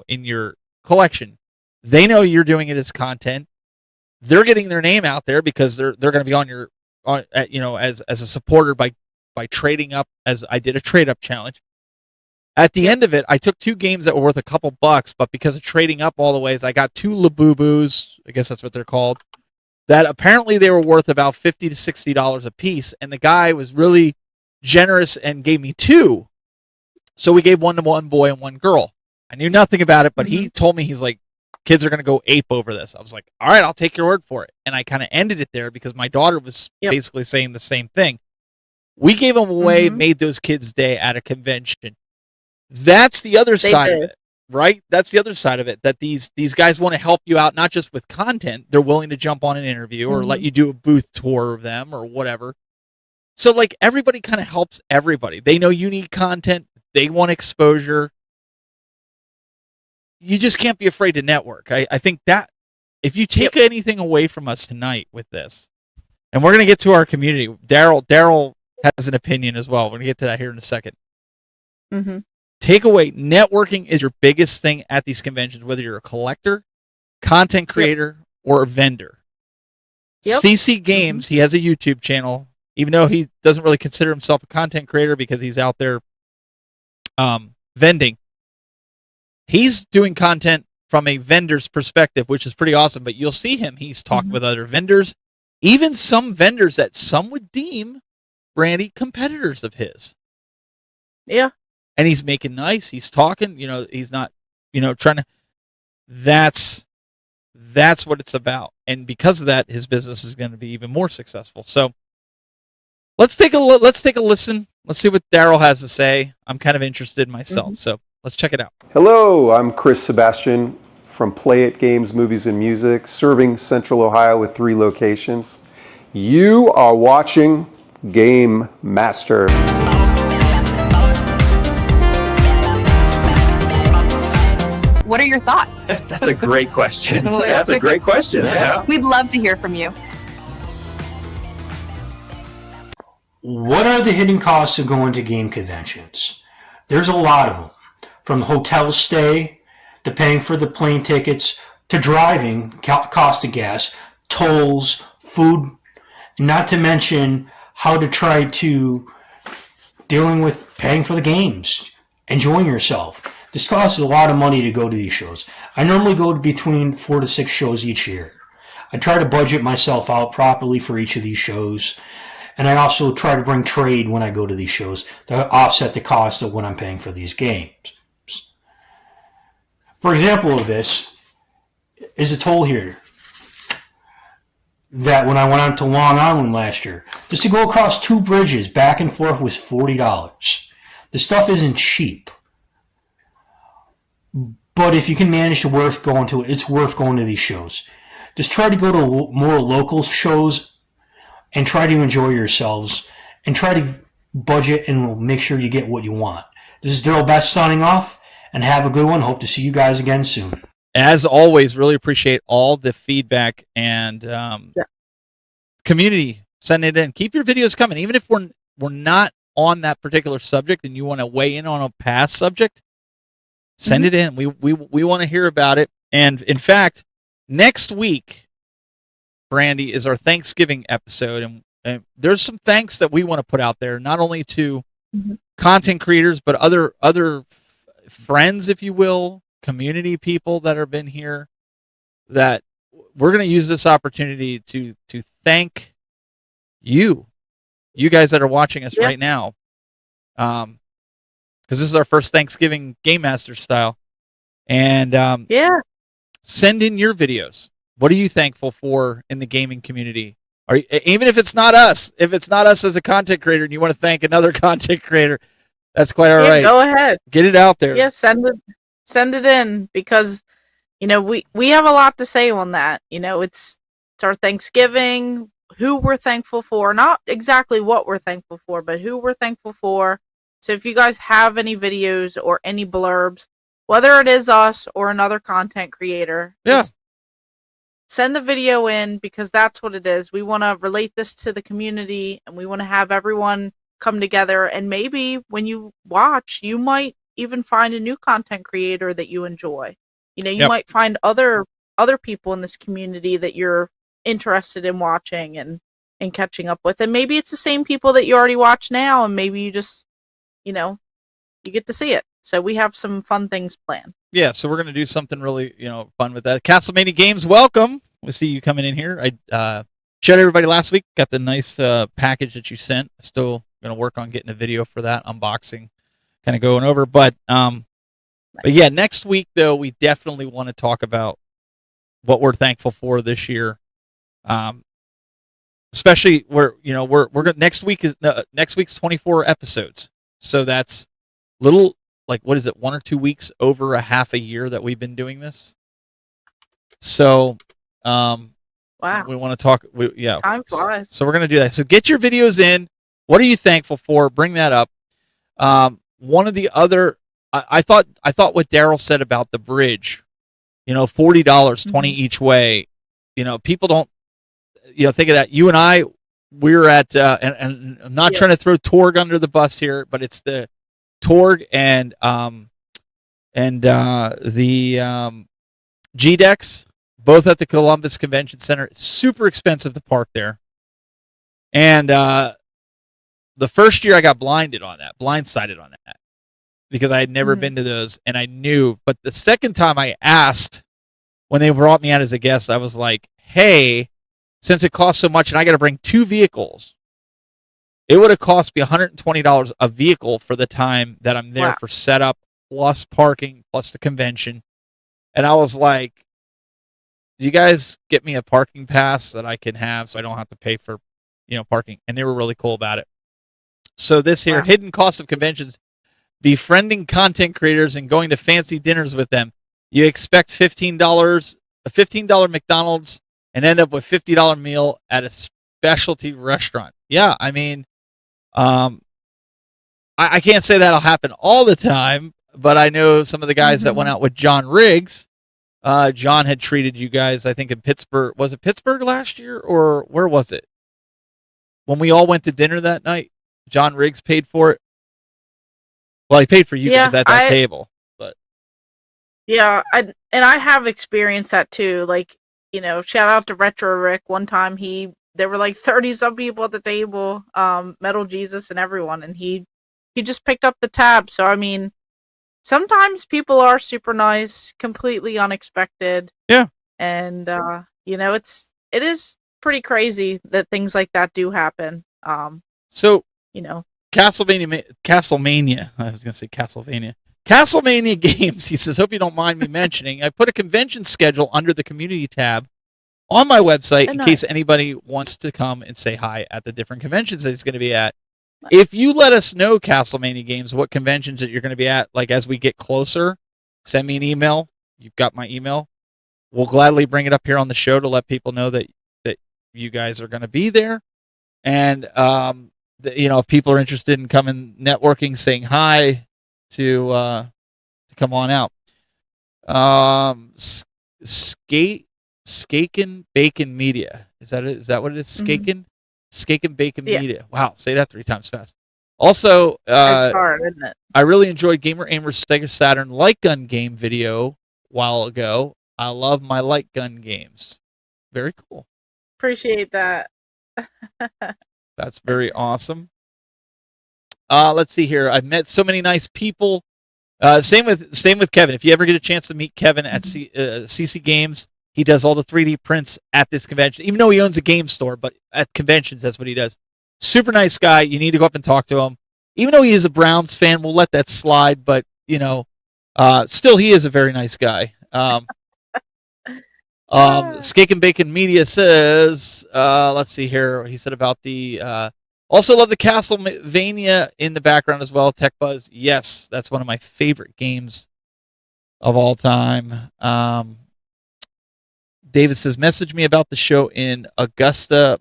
in your collection. They know you're doing it as content. They're getting their name out there because they're going to be as a supporter by trading up, as I did a trade up challenge. At the end of it, I took 2 games that were worth a couple bucks, but because of trading up all the ways, I got 2 Labubu's, I guess that's what they're called, that apparently they were worth about $50 to $60 a piece, and the guy was really generous and gave me 2. So we gave one to one boy and one girl. I knew nothing about it, but he told me, he's like, kids are going to go ape over this. I was like, all right, I'll take your word for it. And I kind of ended it there because my daughter was basically saying the same thing. We gave them away, made those kids' day at a convention. That's the other side of it, right? That's the other side of it, that these guys want to help you out, not just with content. They're willing to jump on an interview or let you do a booth tour of them or whatever. So like everybody kind of helps everybody. They know you need content. They want exposure. You just can't be afraid to network. I think that if you take anything away from us tonight with this, and we're going to get to our community, Daryl has an opinion as well. We're going to get to that here in a second. Take away, networking is your biggest thing at these conventions, whether you're a collector, content creator, or a vendor. Yep. CC Games, he has a YouTube channel, even though he doesn't really consider himself a content creator because he's out there vending. He's doing content from a vendor's perspective, which is pretty awesome. But you'll see him. He's talking with other vendors, even some vendors that some would deem, Brandy, competitors of his. Yeah. And he's making nice. He's talking. He's not, trying to. That's what it's about. And because of that, his business is going to be even more successful. So let's take a listen. Let's see what Daryl has to say. I'm kind of interested myself. So let's check it out. Hello, I'm Chris Sebastian from Play It Games, Movies, and Music, serving Central Ohio with 3 locations. You are watching Game Master. What are your thoughts? That's a great question. That's a great question. Yeah. We'd love to hear from you. What are the hidden costs of going to game conventions? There's a lot of them. From hotel stay, to paying for the plane tickets, to driving, cost of gas, tolls, food, not to mention how to try to dealing with paying for the games, enjoying yourself. This costs a lot of money to go to these shows. I normally go to between 4 to 6 shows each year. I try to budget myself out properly for each of these shows. And I also try to bring trade when I go to these shows to offset the cost of what I'm paying for these games. For example of this is a toll here that when I went out to Long Island last year, just to go across 2 bridges back and forth was $40. The stuff isn't cheap. But if you can manage to worth going to it, it's worth going to these shows. Just try to go to more local shows and try to enjoy yourselves and try to budget and make sure you get what you want. This is Daryl Best signing off, and have a good one. Hope to see you guys again soon. As always, really appreciate all the feedback and community sending it in. Keep your videos coming. Even if we're not on that particular subject and you want to weigh in on a past subject, send it in. We want to hear about it. And in fact, next week, Brandy, is our Thanksgiving episode, and there's some thanks that we want to put out there, not only to content creators, but other friends, if you will, community people that have been here. That we're going to use this opportunity to thank you guys that are watching us right now, because this is our first Thanksgiving Game Master style, and send in your videos. What are you thankful for in the gaming community? Even if it's not us as a content creator, and you want to thank another content creator, that's quite all right. Go ahead. Get it out there. Yeah, send it in, because we have a lot to say on that. It's our Thanksgiving, who we're thankful for, not exactly what we're thankful for, but who we're thankful for. So if you guys have any videos or any blurbs, whether it is us or another content creator, just send the video in, because that's what it is. We want to relate this to the community, and we want to have everyone come together. And maybe when you watch, you might even find a new content creator that you enjoy. You might find other people in this community that you're interested in watching and catching up with. And maybe it's the same people that you already watch now, and maybe you just, you get to see it. So we have some fun things planned. Yeah, so we're going to do something really, fun with that. Castlemania Games, welcome. We see you coming in here. I showed everybody last week, got the nice package that you sent. Still going to work on getting a video for that, unboxing, kind of going over. But yeah, next week, though, we definitely want to talk about what we're thankful for this year. Especially we're next week's 24 episodes. So that's little, like, what is it, 1 or 2 weeks over a half a year that we've been doing this. So, wow, we want to talk. Time flies. So we're going to do that. So get your videos in. What are you thankful for? Bring that up. One of the other, I thought what Daryl said about the bridge, $40, 20 each way. People don't, think of that. You and I, we're at, and I'm not trying to throw Torg under the bus here, but it's the Torg and the GDEX, both at the Columbus Convention Center. It's super expensive to park there. And the first year I got blindsided on that because I had never been to those, and I knew. But the second time I asked, when they brought me out as a guest, I was like, hey, since it costs so much and I got to bring 2 vehicles, it would have cost me $120 a vehicle for the time that I'm there for setup, plus parking, plus the convention. And I was like, you guys get me a parking pass that I can have so I don't have to pay for, parking. And they were really cool about it. So this here, hidden cost of conventions, befriending content creators and going to fancy dinners with them. You expect $15, a $15 McDonald's, and end up with $50 meal at a specialty restaurant. Yeah, I mean, I can't say that'll happen all the time, but I know some of the guys that went out with John Riggs. John had treated you guys, I think, in Pittsburgh. Was it Pittsburgh last year, or where was it? When we all went to dinner that night, John Riggs paid for it. Well, he paid for you guys at that table, but yeah, I have experienced that too. Like, shout out to Retro Rick. One time there were like 30 some people at the table, Metal Jesus and everyone, and he just picked up the tab. So I mean, sometimes people are super nice, completely unexpected. Yeah, and it is pretty crazy that things like that do happen. So Castlemania. I was going to say Castlevania. Castlemania Games, he says, hope you don't mind me mentioning. I put a convention schedule under the community tab on my website in case anybody wants to come and say hi at the different conventions that he's going to be at. If you let us know, Castlemania Games, what conventions that you're going to be at, like as we get closer, send me an email. You've got my email. We'll gladly bring it up here on the show to let people know that you guys are going to be there. And if people are interested in coming networking, saying hi, to come on out. Skaken Bacon Media. Is that it? Is that what it is? Skaken? Skaken Bacon Media. Wow, say that 3 times fast. Also, it's hard, isn't it? I really enjoyed Gamer Amer's Sega Saturn light gun game video a while ago. I love my light gun games. Very cool. Appreciate that. That's very awesome. Let's see here. I've met so many nice people. Same with Kevin. If you ever get a chance to meet Kevin at CC Games, he does all the 3D prints at this convention. Even though he owns a game store, but at conventions, that's what he does. Super nice guy. You need to go up and talk to him. Even though he is a Browns fan, we'll let that slide. But still, he is a very nice guy. Skake and Bacon Media says, let's see here. He said about the. Also love the Castlevania in the background as well. Tech Buzz, yes, that's one of my favorite games of all time. David says, message me about the show in Augusta.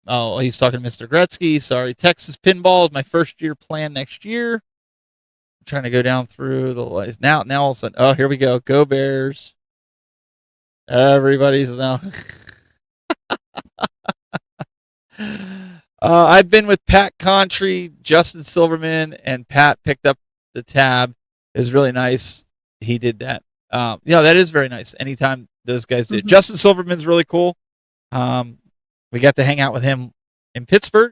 Oh, he's talking to Mr. Gretzky. Sorry, Texas Pinball is my first year plan next year. I'm trying to go down through the list. Now all of a sudden, oh, here we go. Go Bears. Everybody's now. I've been with Pat Contry, Justin Silverman, and Pat picked up the tab. It was really nice. He did that. That is very nice. Anytime those guys did. Justin Silverman's really cool. We got to hang out with him in Pittsburgh.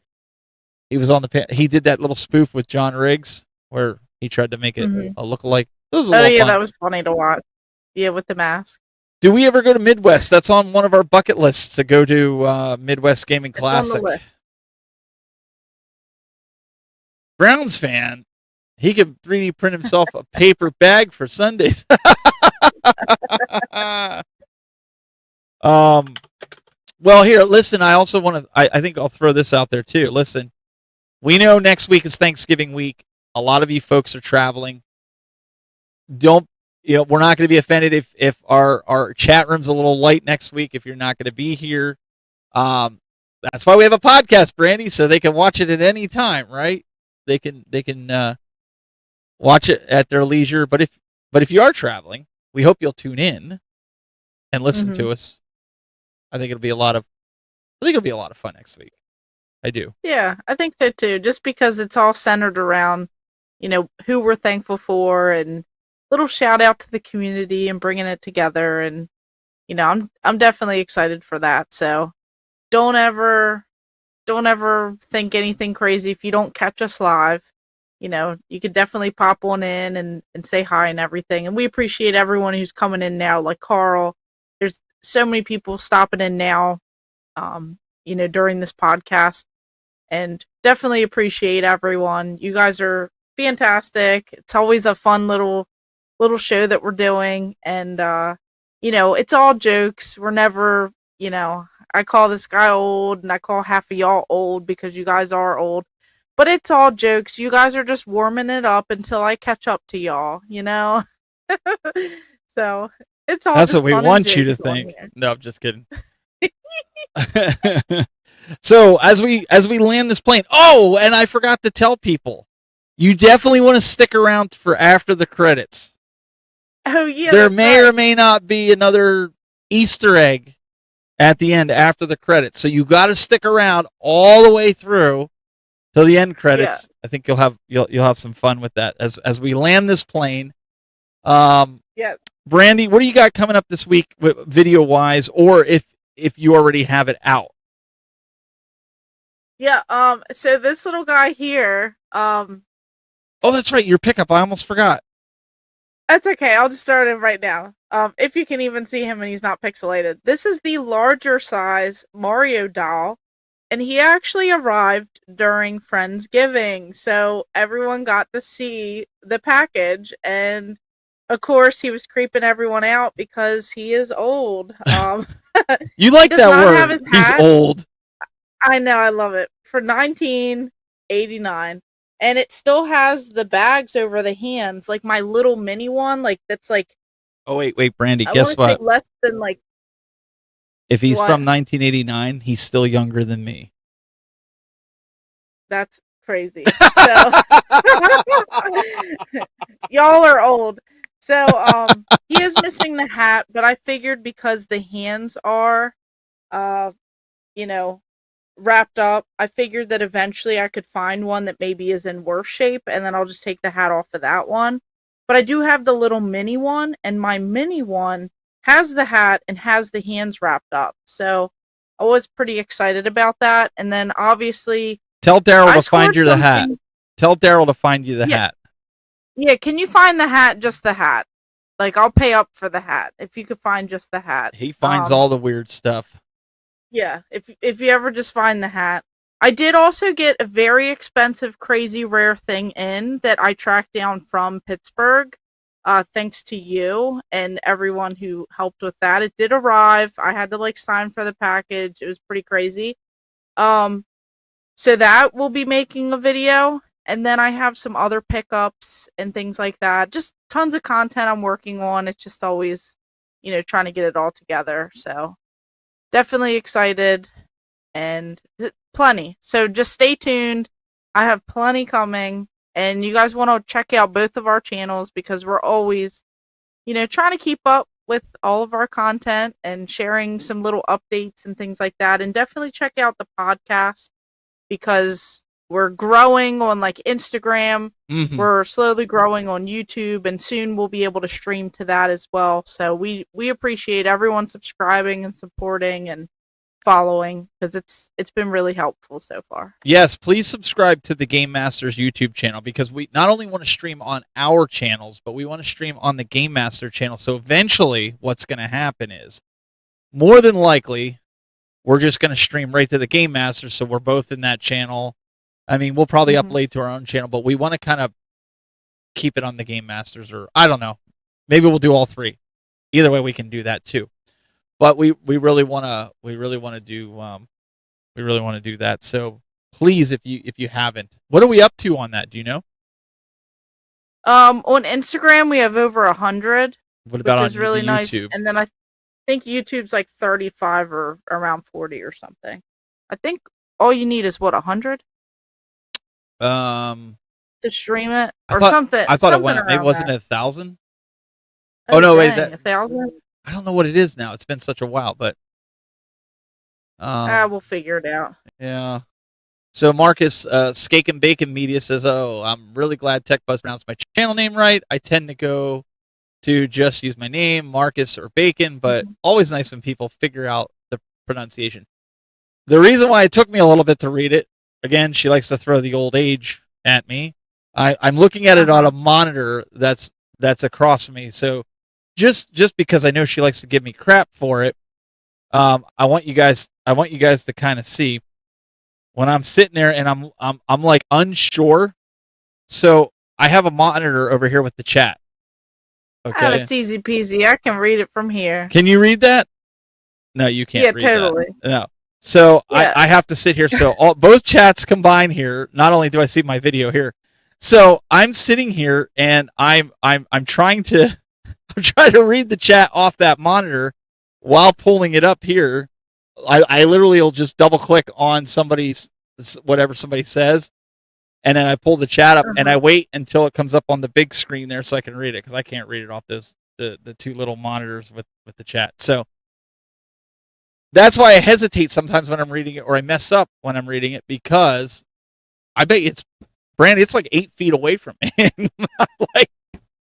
He was on he did that little spoof with John Riggs where he tried to make it a lookalike. That was funny to watch. Yeah, with the mask. Do we ever go to Midwest? That's on one of our bucket lists to go to Midwest Gaming Classic. Browns fan, he can 3D print himself a paper bag for Sundays. Well, here, listen, I also want to, I think I'll throw this out there too. Listen, we know next week is Thanksgiving week. A lot of you folks are traveling. We're not going to be offended if our chat room's a little light next week, if you're not going to be here. That's why we have a podcast, Brandy, so they can watch it at any time, right? They can watch it at their leisure. But if you are traveling, we hope you'll tune in and listen to us. I think it'll be a lot of fun next week. I do. Yeah, I think so too. Just because it's all centered around, who we're thankful for, and little shout out to the community and bringing it together. And I'm definitely excited for that. So don't ever think anything crazy if you don't catch us live. You could definitely pop on in and say hi and everything. And we appreciate everyone who's coming in now, like Carl. There's so many people stopping in now, during this podcast. And definitely appreciate everyone. You guys are fantastic. It's always a fun little show that we're doing. And it's all jokes. We're never, I call this guy old and I call half of y'all old because you guys are old. But it's all jokes. You guys are just warming it up until I catch up to y'all, So it's all That's just what we fun and want you to jokes on think. here. No, I'm just kidding. So as we land this plane, oh, and I forgot to tell people, you definitely want to stick around for after the credits. Oh yeah. There may or may not be another Easter egg at the end after the credits, so you got to stick around all the way through till the end credits. Yeah. I think you'll have some fun with that as we land this plane. Yeah. Brandy, what do you got coming up this week, video wise, or if you already have it out? Yeah. So this little guy here. Oh, that's right. Your pickup. I almost forgot. That's okay. I'll just start him right now. If you can even see him and he's not pixelated. This is the larger size Mario doll, and he actually arrived during Friendsgiving, so everyone got to see the package, and of course he was creeping everyone out because he is old. You like that word? He's old. I know, I love it. For 1989. And it still has the bags over the hands, like my little mini one, like that's like. Oh wait, Brandy. Guess what? Less than like. If he's from 1989, he's still younger than me. That's crazy. So y'all are old. So he is missing the hat, but I figured because the hands are, wrapped up, I figured that eventually I could find one that maybe is in worse shape, and then I'll just take the hat off of that one. But I do have the little mini one, and my mini one has the hat and has the hands wrapped up. So I was pretty excited about that. And then obviously, tell Daryl to find you the hat. Tell Daryl to find you the hat. Yeah, can you find the hat? Just the hat. Like, I'll pay up for the hat if you could find just the hat. He finds all the weird stuff. Yeah, if you ever just find the hat. I did also get a very expensive, crazy, rare thing in that I tracked down from Pittsburgh, thanks to you and everyone who helped with that. It did arrive. I had to sign for the package. It was pretty crazy. So that will be making a video, and then I have some other pickups and things like that. Just tons of content I'm working on. It's just always, trying to get it all together. So definitely excited and plenty. So just stay tuned. I have plenty coming, and you guys want to check out both of our channels because we're always, trying to keep up with all of our content and sharing some little updates and things like that. And definitely check out the podcast because we're growing on Instagram. Mm-hmm. We're slowly growing on YouTube, and soon we'll be able to stream to that as well. So we appreciate everyone subscribing and supporting and following because it's been really helpful so far. Yes, please subscribe to the Game Masters YouTube channel because we not only want to stream on our channels, but we want to stream on the Game Master channel. So eventually what's going to happen is, more than likely, we're just going to stream right to the Game Master, so we're both in that channel. I mean, we'll probably upload to our own channel, but we want to kind of keep it on the Game Masters, or I don't know. Maybe we'll do all three. Either way, we can do that too. But we really want to do that. So please, if you haven't, what are we up to on that? Do you know? On Instagram, we have over 100. What about which is on really YouTube? Nice. And then I think YouTube's 35 or around 40 or something. I think all you need is 100. To stream it or something. I thought it went. It wasn't 1,000. Oh no, wait, 1,000. I don't know what it is now. It's been such a while, but we'll figure it out. Yeah. So Marcus, Skake and Bacon Media says, "Oh, I'm really glad TechBuzz pronounced my channel name right. I tend to go to just use my name, Marcus or Bacon, but always nice when people figure out the pronunciation. The reason why it took me a little bit to read it, again, she likes to throw the old age at me. I'm looking at it on a monitor that's across from me. So just because I know she likes to give me crap for it, I want you guys to kind of see when I'm sitting there and I'm like unsure. So I have a monitor over here with the chat. Okay. It's easy peasy. I can read it from here. Can you read that? No, you can't. Yeah, read totally. That. No. So Yeah. I have to sit here. So both chats combine here. Not only do I see my video here, so I'm sitting here and I'm trying to read the chat off that monitor while pulling it up here. I literally will just double click on somebody's whatever somebody says, and then I pull the chat up and I wait until it comes up on the big screen there so I can read it, because I can't read it off the two little monitors with the chat. So that's why I hesitate sometimes when I'm reading it, or I mess up when I'm reading it, because I bet it's Brandy, it's like 8 feet away from me. Like,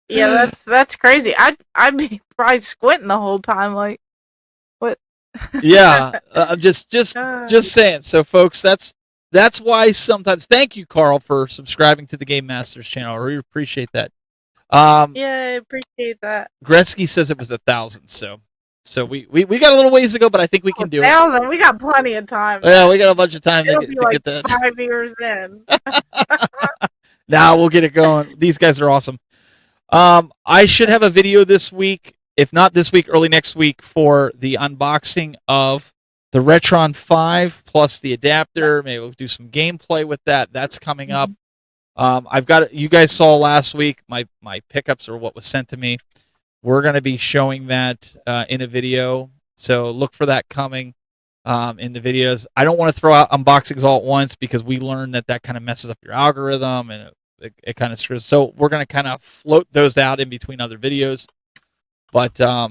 yeah, that's crazy. I'd be probably squinting the whole time, like, what? yeah, just saying. So, folks, that's why sometimes. Thank you, Carl, for subscribing to the Game Masters channel. I really appreciate that. Yeah, I appreciate that. Gretzky says it was 1,000. So we got a little ways to go, but I think we can do 1,000. We got plenty of time. Yeah, we got a bunch of time It'll to be get that. 5 years in. Now we'll get it going. These guys are awesome. I should have a video this week, if not this week, early next week, for the unboxing of the Retron 5 plus the adapter. Maybe we'll do some gameplay with that. That's coming up. I've got, you guys saw last week my pickups, or what was sent to me. We're going to be showing that in a video, so look for that coming in the videos. I don't want to throw out unboxings all at once, because we learned that kind of messes up your algorithm, and it kind of screws. So we're going to kind of float those out in between other videos. But I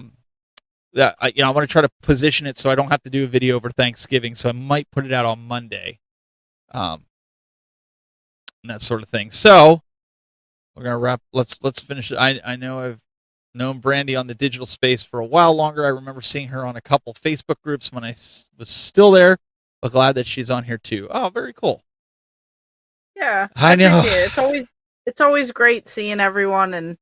want to try to position it so I don't have to do a video over Thanksgiving. So I might put it out on Monday, and that sort of thing. So we're gonna wrap. Let's finish it. I know I've known Brandy on the digital space for a while longer. I remember seeing her on a couple Facebook groups when I was still there. But glad that she's on here too. Oh, very cool. Yeah, I know. appreciate it. It's always great seeing everyone, and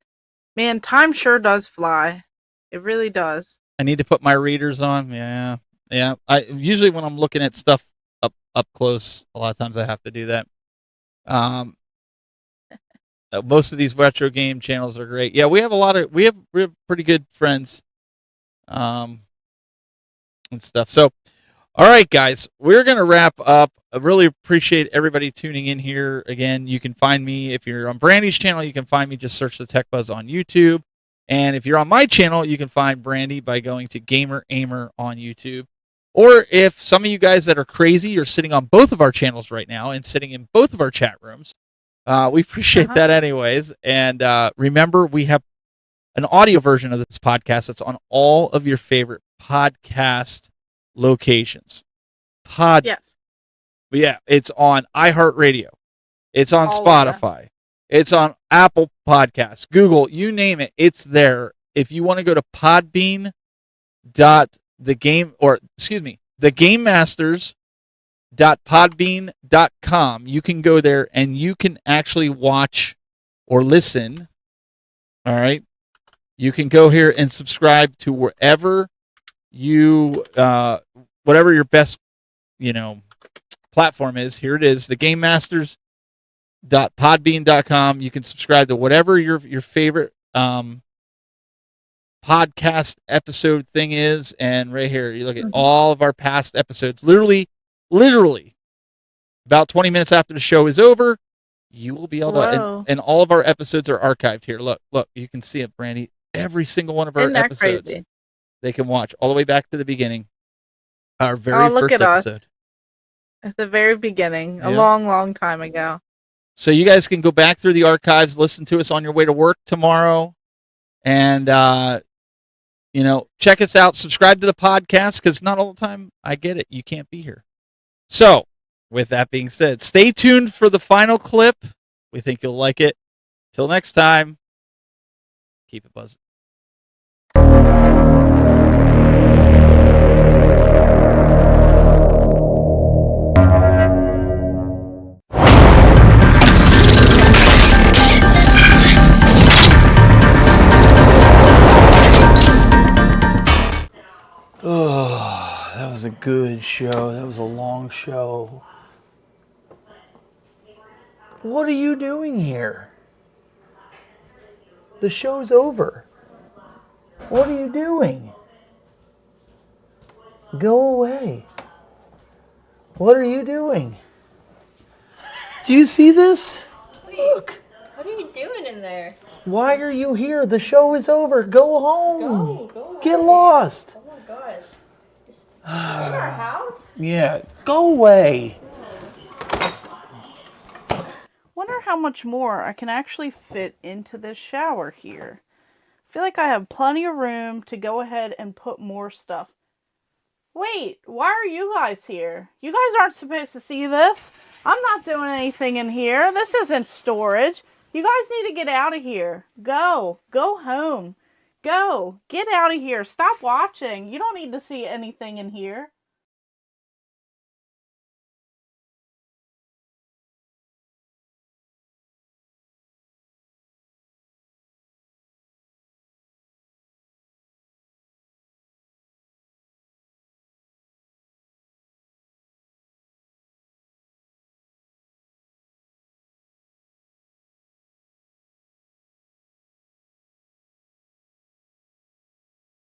man, time sure does fly. It really does. I need to put my readers on. Yeah. I usually, when I'm looking at stuff up close, a lot of times I have to do that. Most of these retro game channels are great. Yeah, we have pretty good friends, and stuff. So, all right, guys, we're gonna wrap up. I really appreciate everybody tuning in here. Again, you can find me if you're on Brandy's channel. You can find me, just search the Tech Buzz on YouTube. And if you're on my channel, you can find Brandy by going to Gamer Ahmer on YouTube. Or if some of you guys that are crazy are sitting on both of our channels right now and sitting in both of our chat rooms, we appreciate that anyways. And remember, we have an audio version of this podcast that's on all of your favorite podcast locations. Yes. Yeah, it's on iHeartRadio. It's on All of Spotify. It's on Apple Podcasts, Google, you name it, it's there. If you want to go to thegamemasters.podbean.com, you can go there and you can actually watch or listen. All right. You can go here and subscribe to wherever you, whatever your best, platform is. Here it is, thegamemasters.podbean.com. You can subscribe to whatever your favorite podcast episode thing is, and right here you look at all of our past episodes. Literally about 20 minutes after the show is over, you will be able to, and all of our episodes are archived here. Look, you can see it, Brandy. Every single one of our episodes, crazy? They can watch all the way back to the beginning. Our very first episode. At the very beginning, a long time ago. So you guys can go back through the archives, listen to us on your way to work tomorrow, and check us out. Subscribe to the podcast, because not all the time, I get it, you can't be here. So, with that being said, stay tuned for the final clip. We think you'll like it. Till next time, keep it buzzing. good show. That was a long show. What are you doing here? The show's over. What are you doing? Go away. What are you doing? Do you see this? Look. What are you doing in there? Why are you here? The show is over. Go home. Go away. Get lost. Oh my gosh. Just in our house? Yeah, go away. Wonder how much more I can actually fit into this shower here. I feel like I have plenty of room to go ahead and put more stuff. Wait, why are you guys here? You guys aren't supposed to see this. I'm not doing anything in here. This isn't storage. You guys need to get out of here. Go. Go home. Go. Get out of here. Stop watching. You don't need to see anything in here.